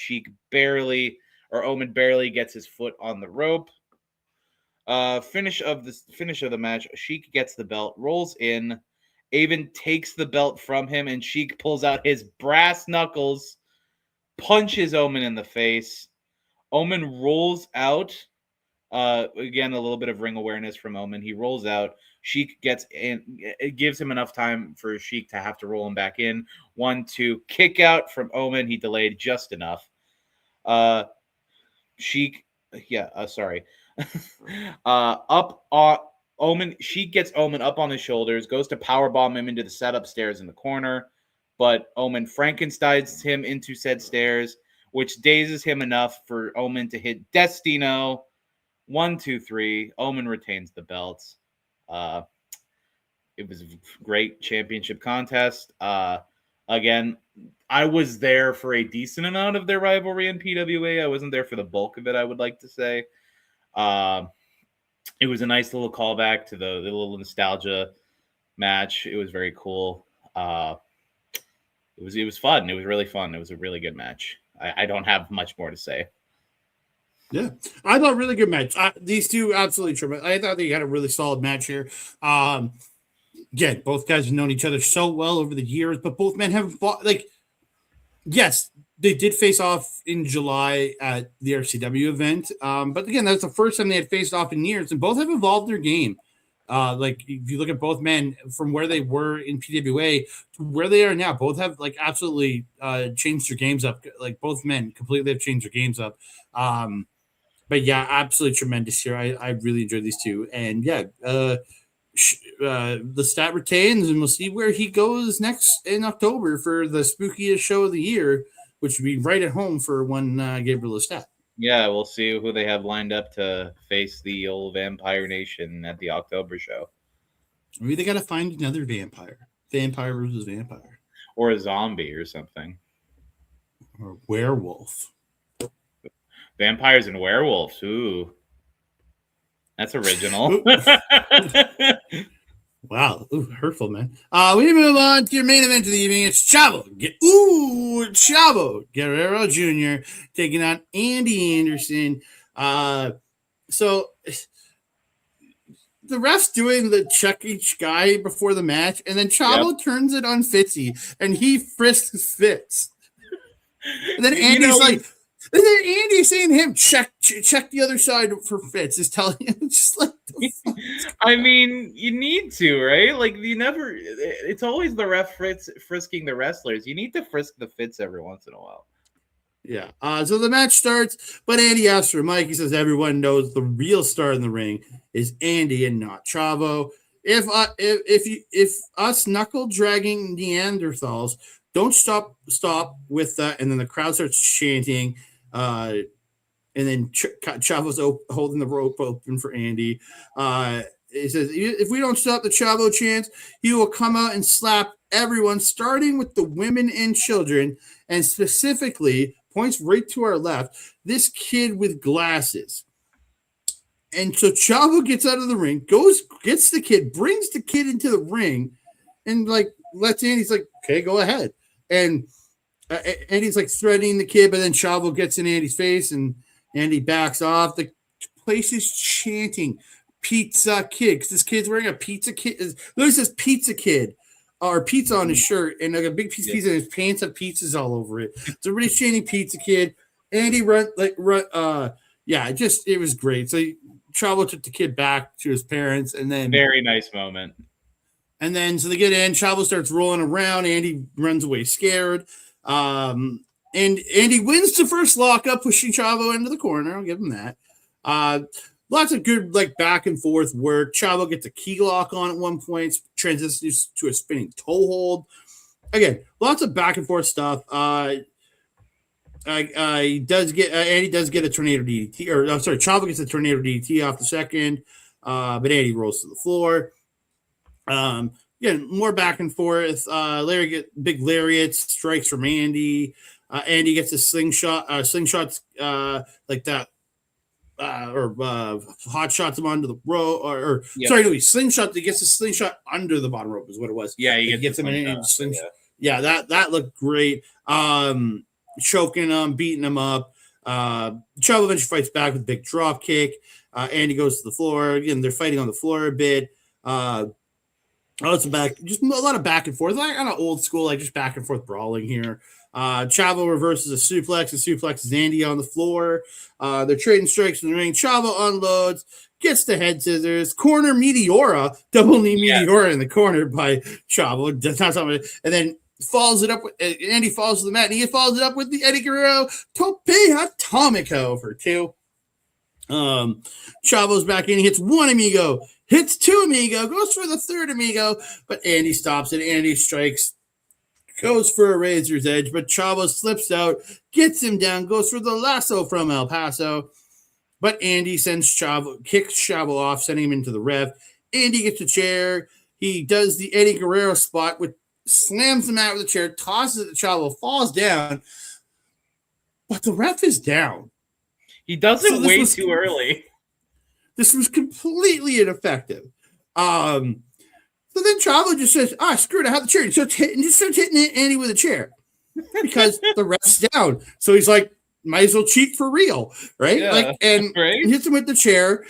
Omen barely gets his foot on the rope. Finish of the match. Sheik gets the belt, rolls in. Avon takes the belt from him, and Sheik pulls out his brass knuckles, punches Omen in the face. Omen rolls out. Again, a little bit of ring awareness from Omen. He rolls out. Sheik gets in. It gives him enough time for Sheik to have to roll him back in. 1, 2, kick out from Omen. He delayed just enough. Sheik, sorry. Up on Omen. Sheik gets Omen up on his shoulders, goes to powerbomb him into the setup stairs in the corner, but Omen Frankensteins him into said stairs, which dazes him enough for Omen to hit Destino. 1, 2, 3. Omen retains the belt. It was a great championship contest. Again, I was there for a decent amount of their rivalry in PWA. I wasn't there for the bulk of it, I would like to say. It was a nice little callback to the little nostalgia match. It was very cool. It was fun. It was really fun. It was a really good match. I don't have much more to say.
Yeah, I thought really good match. These two absolutely tremendous. I thought they had a really solid match here. Again, both guys have known each other so well over the years, but both men have fought. Like, yes, they did face off in July at the RCW event. But again, that's the first time they had faced off in years, and both have evolved their game. Like if you look at both men from where they were in PWA to where they are now, both have like absolutely changed their games up. Like both men completely have changed their games up. But yeah, absolutely tremendous here. I really enjoyed these two. And yeah, the stat retains, and we'll see where he goes next in October for the spookiest show of the year, which would be right at home for one Gabriel Lestat.
Yeah, we'll see who they have lined up to face the old Vampire Nation at the October show.
Maybe they got to find another vampire. Vampire versus vampire.
Or a zombie or something.
Or werewolf.
Vampires and werewolves. Ooh. That's original.
Wow. Ooh, hurtful, man. We move on to your main event of the evening. It's Chavo. Chavo Guerrero Jr. taking on Andy Anderson. So the ref's doing the check each guy before the match, and then Chavo turns it on Fitzy, and he frisks Fitz. And then Andy's and then Andy's saying to him, check the other side for Fitz. Is telling him, just like,
I mean, you need to, right? Like, you never. It's always the ref frisking the wrestlers. You need to frisk the Fitz every once in a while.
Yeah. So the match starts, but Andy asks for Mike. He says everyone knows the real star in the ring is Andy and not Chavo. If us knuckle dragging Neanderthals don't stop with that, and then the crowd starts chanting, and then Chavo's holding the rope open for Andy. He says, if we don't stop the Chavo chants, he will come out and slap everyone, starting with the women and children, and specifically points right to our left, this kid with glasses. And so Chavo gets out of the ring, gets the kid, brings the kid into the ring, and like lets Andy's like, okay, go ahead. And Andy's like threatening the kid, but then Chavo gets in Andy's face, and Andy backs off. The place is chanting Pizza Kid, because this kid's wearing a Pizza Kid. Literally says Pizza Kid or pizza on his shirt, and like a big piece of pizza, and his pants have pizzas all over it. So everybody's chanting Pizza Kid. Andy it was great. So Chavo took the kid back to his parents, and then
very nice moment.
And then so they get in, Chavo starts rolling around, Andy runs away scared. And Andy wins the first lockup, pushing Chavo into the corner. I'll give him that. Lots of good like back and forth work. Chavo gets a key lock on at one point, transitions to a spinning toe hold. Again, lots of back and forth stuff. Andy does get a tornado DDT, or I'm sorry, Chavo gets a tornado DDT off the second, but Andy rolls to the floor. Again, more back and forth. Larry get big lariats, strikes from Andy. Andy gets a slingshots like that. Hot shots him onto the rope, he slingshot. He gets a slingshot under the bottom rope, is what it was.
Yeah, he
gets him in a slingshot. Yeah, that looked great. Choking him, beating him up. Chavo eventually fights back with a big drop kick. Andy goes to the floor. Again, they're fighting on the floor a bit. Just a lot of back and forth, like kind of old school, like just back and forth brawling here. Chavo reverses a suplex and suplexes Andy on the floor. They're trading strikes in the ring. Chavo unloads, gets the head scissors, corner Meteora, double knee Meteora in the corner by Chavo. And then follows it up with Andy falls to the mat, and he follows it up with the Eddie Guerrero Tope Atomico for 2. Chavo's back in, he hits one amigo, hits 2 amigo, goes for the 3rd amigo, but Andy stops it. Andy strikes, goes for a razor's edge, but Chavo slips out, gets him down, goes for the lasso from El Paso, but Andy kicks Chavo off, sending him into the ref. Andy gets a chair. He does the Eddie Guerrero spot, slams him out with a chair, tosses it to Chavo, falls down, but the ref is down.
He does it way too early.
This was completely ineffective. So then Chavo just says, screw it, I have the chair. And just starts hitting Andy with a chair because the ref's down. So he's like, might as well cheat for real, right?
Yeah,
hits him with the chair,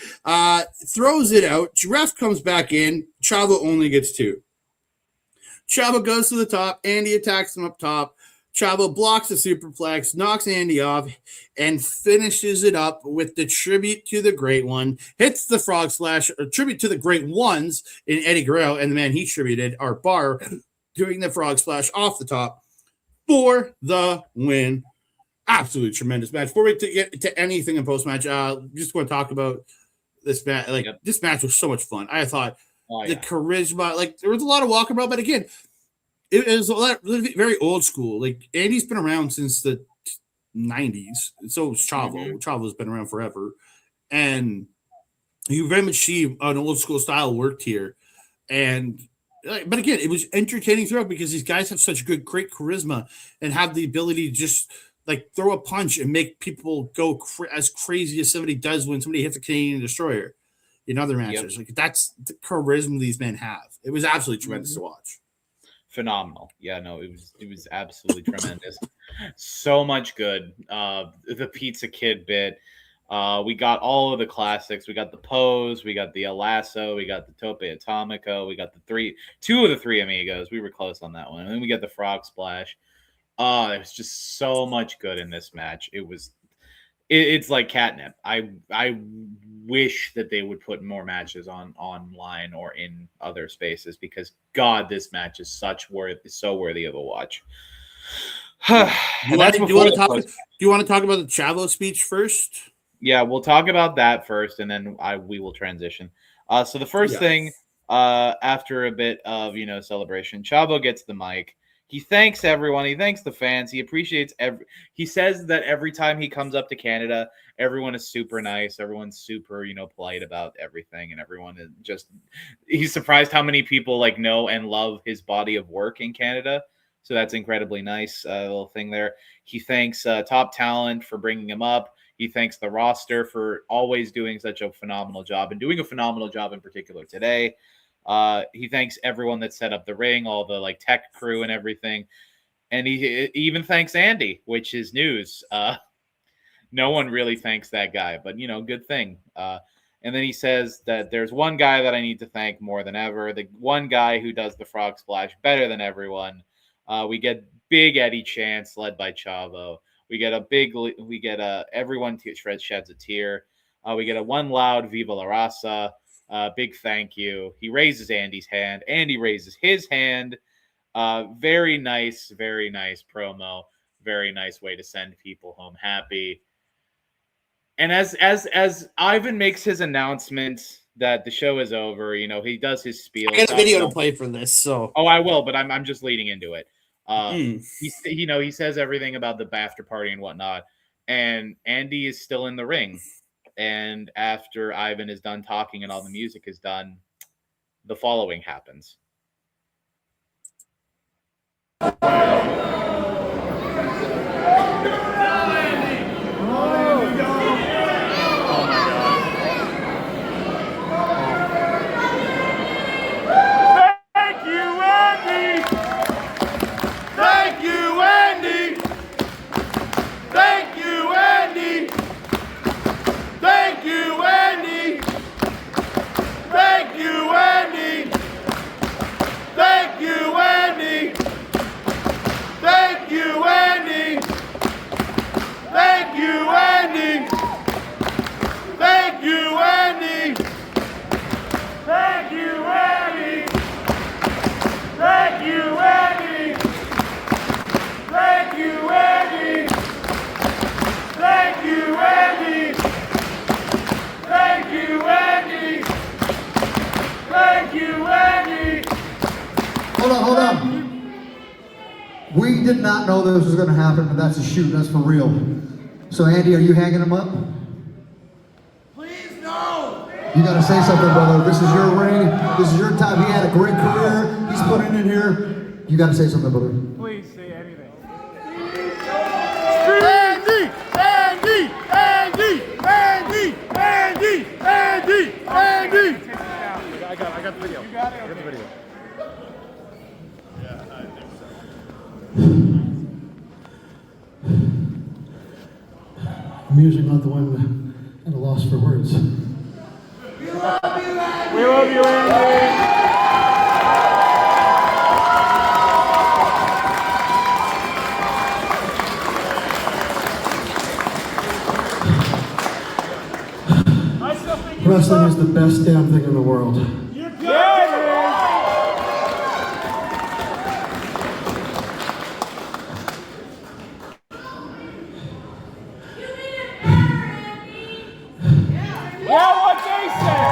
throws it out. Ref comes back in. Chavo only gets 2. Chavo goes to the top. Andy attacks him up top. Chavo blocks the superplex, knocks Andy off, and finishes it up with the tribute to the Great One. Hits the frog splash, or tribute to the Great Ones in Eddie Guerrero and the man he tributed, our Bar, doing the frog splash off the top for the win. Absolutely tremendous match. Before we get to anything in post-match, just want to talk about this match. This match was so much fun. I thought the charisma, there was a lot of walkabout, but again, it was a lot very old school. Like Andy's been around since the 90s, and so was Chavo. Mm-hmm. Chavo's been around forever, and you very much see an old school style worked here. And but again, it was entertaining throughout because these guys have such great charisma and have the ability to just throw a punch and make people go as crazy as somebody does when somebody hits a Canadian Destroyer in other matches. Yep. That's the charisma these men have. It was absolutely tremendous to watch.
Phenomenal. Yeah, no, it was absolutely tremendous. So much good. The Pizza Kid bit. We got all of the classics. We got the pose, we got the El Lasso, we got the Tope Atomico, we got two of the three amigos. We were close on that one. And then we got the Frog Splash. There was just so much good in this match. It's like catnip. I wish that they would put more matches online or in other spaces, because God, this match is so worthy of a watch.
Do you want to talk about the Chavo speech first?
Yeah, we'll talk about that first, and then we will transition. So the first thing, after a bit of celebration, Chavo gets the mic. He thanks everyone. He thanks the fans. He appreciates he says that every time he comes up to Canada, everyone is super nice. Everyone's super, polite about everything, and everyone is he's surprised how many people know and love his body of work in Canada. So that's incredibly nice little thing there. He thanks Top Talent for bringing him up. He thanks the roster for always doing such a phenomenal job, and doing a phenomenal job in particular today. He thanks everyone that set up the ring, all the tech crew and everything. And he even thanks Andy, which is news. No one really thanks that guy, but good thing. And then he says that there's one guy that I need to thank more than ever. The one guy who does the Frog Splash better than everyone. We get big Eddie chants led by Chavo. We get everyone sheds a tear. We get a one loud Viva la Raza. Big thank you. He raises Andy's hand. Andy raises his hand. Very nice promo. Very nice way to send people home happy. And as Ivan makes his announcement that the show is over, he does his spiel.
I got a video to play for this, so.
Oh, I will, but I'm just leading into it. He says everything about the after party and whatnot, and Andy is still in the ring. And after Ivan is done talking and all the music is done, the following happens.
Hold on. We did not know this was going to happen, but that's a shoot. That's for real. So, Andy, are you hanging him up?
Please, no!
You got to say something, brother. This is your ring. This is your time. He had a great career. He's putting it in here. You got to say something, brother.
Please say anything. Andy! Andy! Andy! Andy! Andy! Andy! Andy! I got the video. You got it? I got the video.
I'm usually not the one at a loss for words.
We love you, Andy.
Wrestling is the best damn thing in the world.
You're good. Yeah, what they said.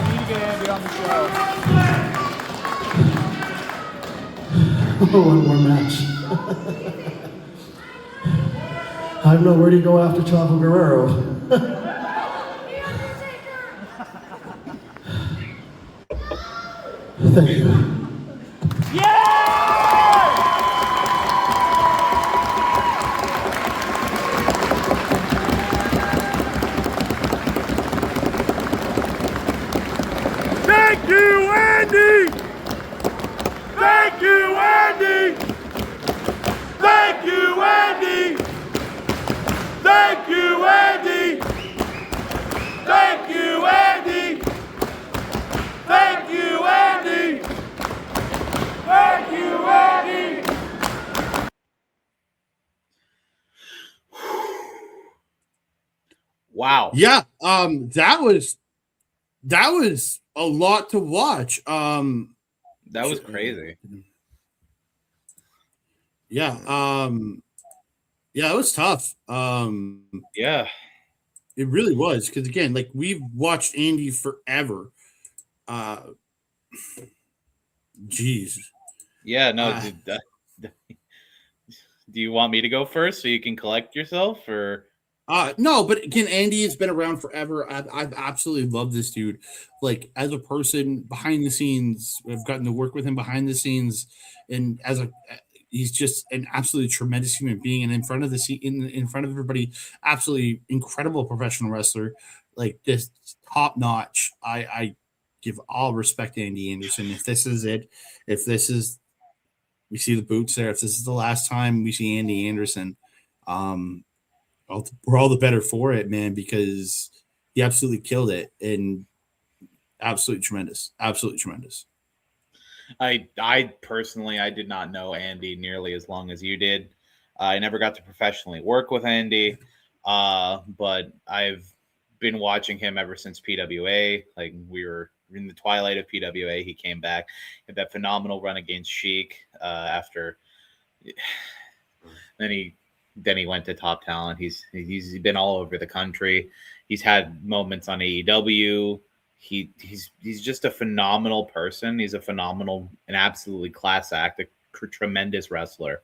We need to get Andy on the show.
One more match. I don't know, where do you go after Chavo Guerrero? Thank you.
Thank you, Andy! Thank you, Andy! Thank you, Andy! Thank you, Andy!
Wow.
Yeah, that was a lot to watch.
That was crazy.
Yeah, yeah, it was tough.
Yeah.
It really was because again, like we've watched Andy forever. Jeez.
Yeah, no, dude, do you want me to go first so you can collect yourself, or
No, but again, Andy has been around forever. I've absolutely loved this dude. Like as a person behind the scenes, I've gotten to work with him behind the scenes, and he's just an absolutely tremendous human being. And in front of the scene, in front of everybody, absolutely incredible professional wrestler, like this top notch. I give all respect to Andy Anderson. If this is it, if this is we see the boots there, if this is the last time we see Andy Anderson, we're all the better for it, man, because he absolutely killed it and absolutely tremendous. Absolutely tremendous.
I personally, I did not know Andy nearly as long as you did. I never got to professionally work with Andy, but I've been watching him ever since PWA. Like we were in the twilight of PWA, he came back, had that phenomenal run against Sheik. After then he went to Top Talent. He's been all over the country. He's had moments on AEW. He's just a phenomenal person. He's a phenomenal and absolutely class act, a tremendous wrestler.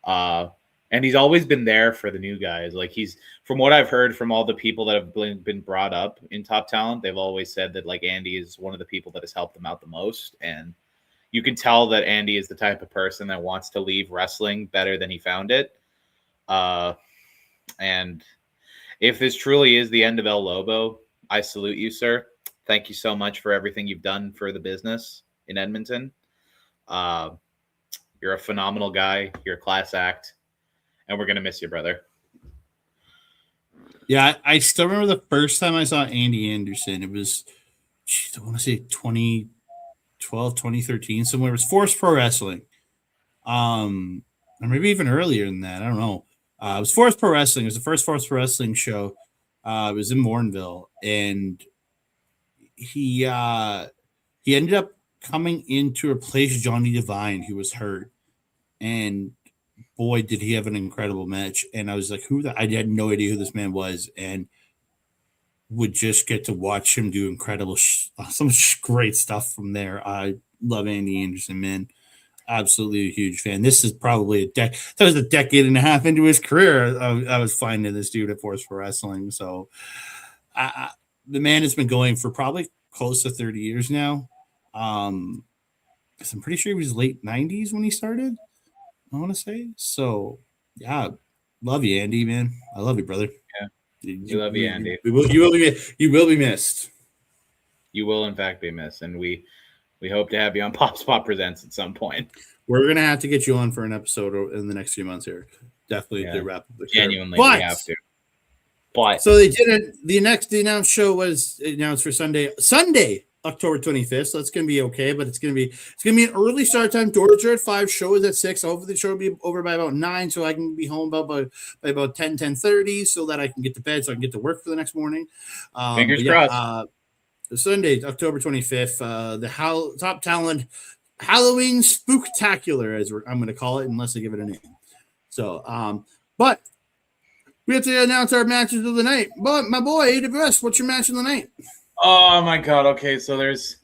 And he's always been there for the new guys. Like he's, from what I've heard from all the people that have been brought up in Top Talent, they've always said that like Andy is one of the people that has helped them out the most. And you can tell that Andy is the type of person that wants to leave wrestling better than he found it. And if this truly is the end of El Lobo, I salute you, sir. Thank you so much for everything you've done for the business in Edmonton. You're a phenomenal guy. You're a class act. And we're going to miss you, brother.
Yeah, I still remember the first time I saw Andy Anderson. It was, I want to say 2012, 2013, somewhere. It was Force Pro Wrestling. Or maybe even earlier than that. I don't know. It was Force Pro Wrestling. It was the first Force Pro Wrestling show. It was in Morinville. And he ended up coming in to replace Johnny Devine, who was hurt. And boy, did he have an incredible match. And I was like, I had no idea who this man was, and would just get to watch him do incredible, some great stuff from there. I love Andy Anderson, man. Absolutely a huge fan. This is probably that was a decade and a half into his career. I was finding this dude at Force for Wrestling. So the man has been going for probably close to 30 years now. I'm pretty sure he was late 90s when he started, I want to say. So, yeah, love you, Andy, man. I love you, brother.
Yeah, you love you, Andy.
You will be missed.
You will, in fact, be missed, and we hope to have you on Pop Spot Presents at some point.
We're gonna have to get you on for an episode in the next few months here. Definitely to wrap up the
genuinely, we have to. But
so they did it. The announced show was announced for Sunday, October 25th. So it's gonna be okay, but it's gonna be an early start time. Doors are at 5. Show is at 6. Hopefully the show will be over by about 9, so I can be home by about 10:30, so that I can get to bed, so I can get to work for the next morning.
Fingers crossed.
Sunday, October 25th, the Top Talent Halloween Spooktacular, as I'm going to call it, unless I give it a name. So, but we have to announce our matches of the night. But my boy, AWS, what's your match of the night?
Oh my God. Okay. So this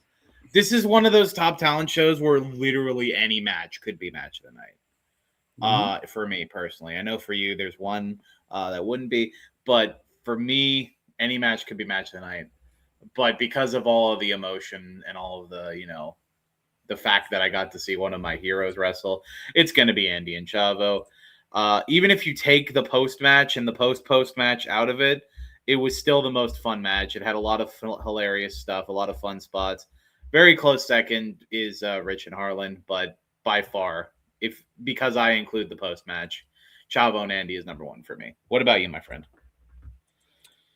is one of those Top Talent shows where literally any match could be match of the night. For me personally, I know for you, there's one that wouldn't be, but for me, any match could be match of the night. But because of all of the emotion and all of the, the fact that I got to see one of my heroes wrestle, it's going to be Andy and Chavo. Even if you take the post-match and the post match out of it, it was still the most fun match. It had a lot of hilarious stuff, a lot of fun spots. Very close second is Rich and Harlan, but by far, because I include the post-match, Chavo and Andy is number 1 for me. What about you, my friend?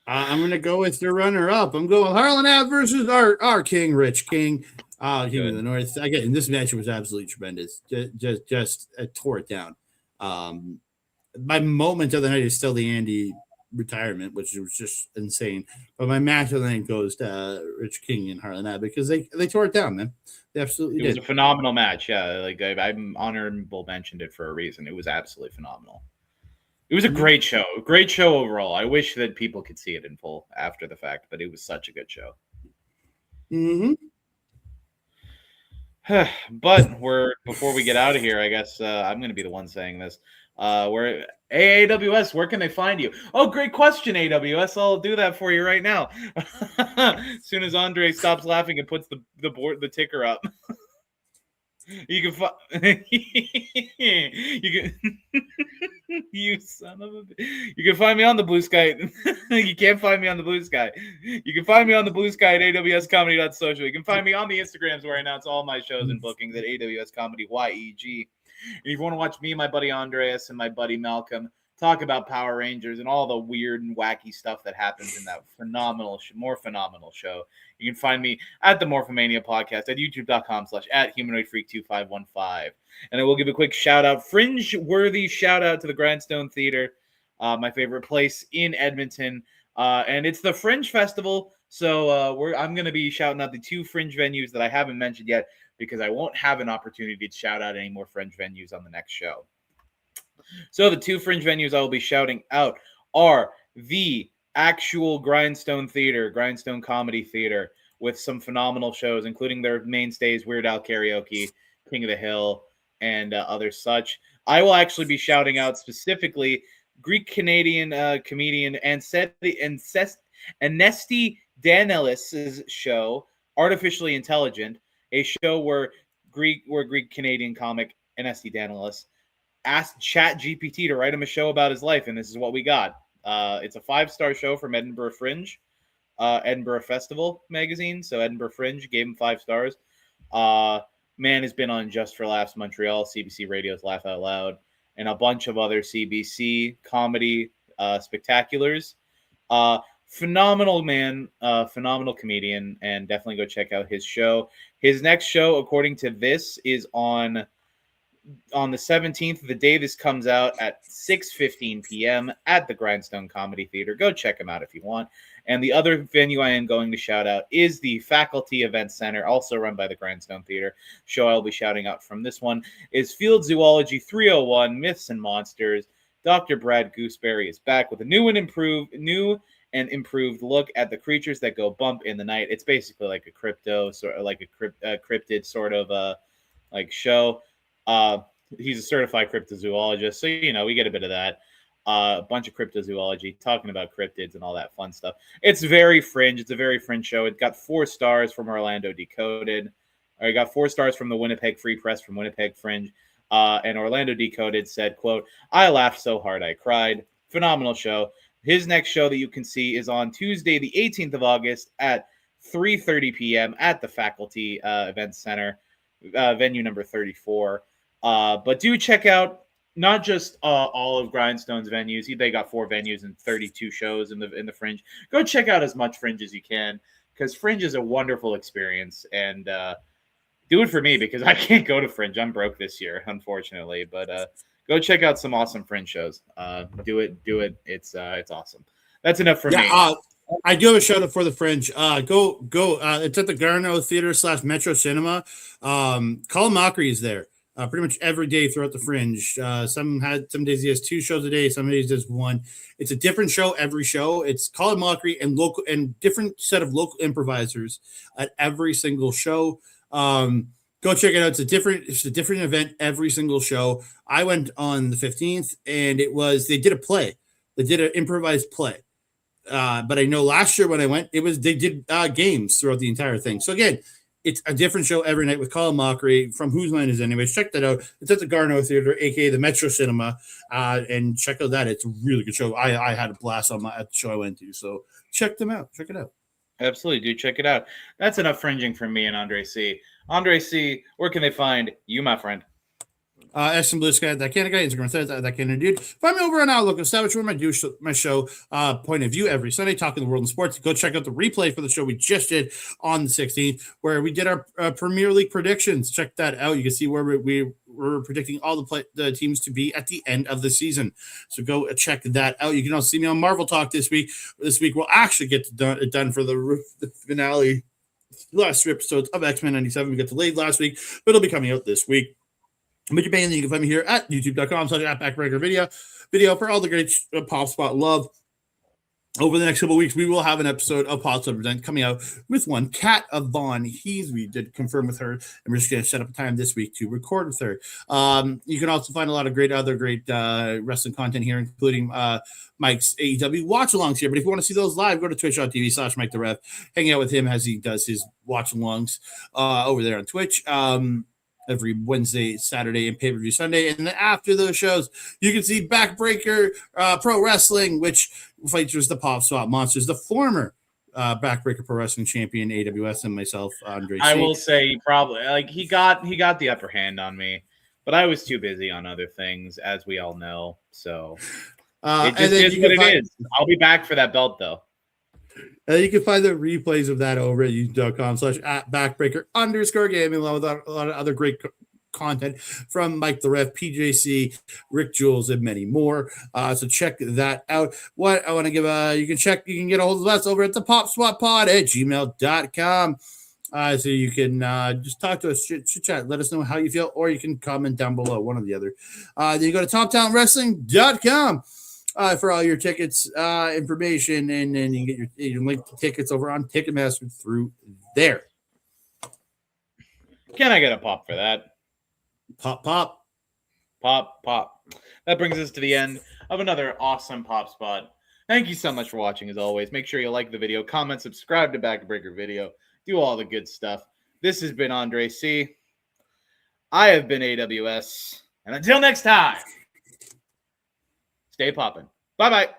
I'm going to go with your runner-up. I'm going Harlan Ave versus our King, Rich King. King of the North. Again, this match was absolutely tremendous. Just tore it down. My moment of the night is still the Andy retirement, which was just insane. But my match of the night goes to Rich King and Harlan Ab because they tore it down, man. They absolutely did.
It was a phenomenal match. Yeah, like I'm honorable mentioned it for a reason. It was absolutely phenomenal. It was a great show. Great show overall. I wish that people could see it in full after the fact, but it was such a good show.
Mm-hmm.
But before we get out of here, I guess I'm going to be the one saying this. Where AWS, where can they find you? Oh, great question, AWS. I'll do that for you right now. As soon as Andre stops laughing and puts the ticker up. You can you can you son of a you can find me on the Blue Sky. You can't find me on the Blue Sky. You can find me on the Blue Sky at awscomedy.social. You can find me on the Instagrams where I announce all my shows and bookings at AWS Comedy YEG. And if you want to watch me, my buddy Andreas, and my buddy Malcolm talk about Power Rangers and all the weird and wacky stuff that happens in that more phenomenal show, you can find me at the Morphomania Podcast at youtube.com/@humanoidfreak2515. And I will give a quick fringe-worthy shout out to the Grindstone Theater, my favorite place in Edmonton. And it's the Fringe Festival. So I'm going to be shouting out the 2 Fringe venues that I haven't mentioned yet because I won't have an opportunity to shout out any more Fringe venues on the next show. So the 2 Fringe venues I will be shouting out are the actual Grindstone Theater, Grindstone Comedy Theater, with some phenomenal shows, including their mainstays, Weird Al Karaoke, King of the Hill, and other such. I will actually be shouting out specifically Greek-Canadian comedian Anesti Danelis' show, Artificially Intelligent, a show where Greek-Canadian comic Anesti Danelis asked ChatGPT to write him a show about his life, and this is what we got. It's a 5-star show from Edinburgh Fringe, Edinburgh Festival magazine. So Edinburgh Fringe gave him 5 stars. Man has been on Just for Laughs Montreal, CBC Radio's Laugh Out Loud, and a bunch of other CBC comedy spectaculars. Phenomenal man, phenomenal comedian, and definitely go check out his show. His next show, according to this, is on the 17th, the day this comes out, at 6:15 p.m. at the Grindstone Comedy Theater. Go check him out if you want. And the other venue I am going to shout out is the Faculty Event Center, also run by the Grindstone Theater. Show I'll be shouting out from this one is Field Zoology 301, Myths and Monsters. Dr. Brad Gooseberry is back with a new and improved look at the creatures that go bump in the night. It's basically like a cryptid sort of like show. He's a certified cryptozoologist, so we get a bit of that. A bunch of cryptozoology, talking about cryptids and all that fun stuff. It's very fringe. It's a very fringe show. It got 4 stars from Orlando Decoded. It got 4 stars from the Winnipeg Free Press from Winnipeg Fringe. And Orlando Decoded said, quote, "I laughed so hard I cried." Phenomenal show. His next show that you can see is on Tuesday, the 18th of August at 3:30 p.m. at the Faculty Event Center, venue number 34. But do check out not just all of Grindstone's venues. They got 4 venues and 32 shows in the Fringe. Go check out as much Fringe as you can, because Fringe is a wonderful experience. And do it for me, because I can't go to Fringe. I'm broke this year, unfortunately. But go check out some awesome Fringe shows. Do it. It's awesome. That's enough for me.
I do have a shout out for the Fringe. Go. It's at the Guerrero Theater / Metro Cinema. Colin Mockery is there. Pretty much every day throughout the Fringe. Some days he has 2 shows a day. Some days he does 1. It's a different show every show. It's Colin Mockery and different set of local improvisers at every single show. Go check it out. It's a different event every single show. I went on the 15th, and they did a play. They did an improvised play. But I know last year when I went, they did games throughout the entire thing. So again, it's a different show every night with Colin Mockery from Whose Line Is It Anyways. Check that out. It's at the Garneau Theater, aka the Metro Cinema, and check out that. It's a really good show. I had a blast at the show I went to, so check them out. Check it out.
Absolutely, do check it out. That's enough fringing from me and Andre C. Andre C., where can they find you, my friend?
Ashton Blue Sky, that kind of guy. Instagram says that kind of dude. Find me over on Outlook of Savage, where I do my show, Point of View, every Sunday, talking the world in sports. Go check out the replay for the show we just did on the 16th, where we did our Premier League predictions. Check that out. You can see where we were predicting all the teams to be at the end of the season. So go check that out. You can also see me on Marvel Talk this week. This week we'll actually get it done for the finale. Last 3 episodes of X-Men 97. We got delayed last week, but it'll be coming out this week. Major Band, you can find me here at youtube.com/@Backbreaker video for all the great Pop Spot love. Over the next couple of weeks, we will have an episode of Pop Spot Present coming out with one Kat of Vaughn. We did confirm with her, and we're just going to set up a time this week to record with her. You can also find a lot of other great wrestling content here, including Mike's AEW watch-alongs here. But if you want to see those live, go to twitch.tv/Mike the Ref. Hang out with him as he does his watch-alongs over there on Twitch. Every Wednesday, Saturday, and pay-per-view Sunday. And then after those shows, you can see Backbreaker Pro Wrestling, which features the Pop Swap Monsters, the former Backbreaker Pro Wrestling champion, AWS, and myself, Andre C.
I will say probably he got the upper hand on me, but I was too busy on other things, as we all know. So it just is what it is. I'll be back for that belt, though.
You can find the replays of that over at youtube.com/@Backbreaker_gaming, along with a lot of other great content from Mike the Ref, PJC, Rick Jules, and many more. So check that out. What I want to give you can get a hold of us over at the popswappod@gmail.com. So you can just talk to us, chit chat, let us know how you feel, or you can comment down below, one or the other. Then you go to toptalentwrestling.com. For all your tickets information, and then you can get your link to tickets over on Ticketmaster through there.
Can I get a pop for that?
Pop.
That brings us to the end of another awesome Pop Spot. Thank you so much for watching, as always. Make sure you like the video, comment, subscribe to Backbreaker Video, do all the good stuff. This has been Andre C. I have been AWS, and until next time, stay poppin'. Bye-bye.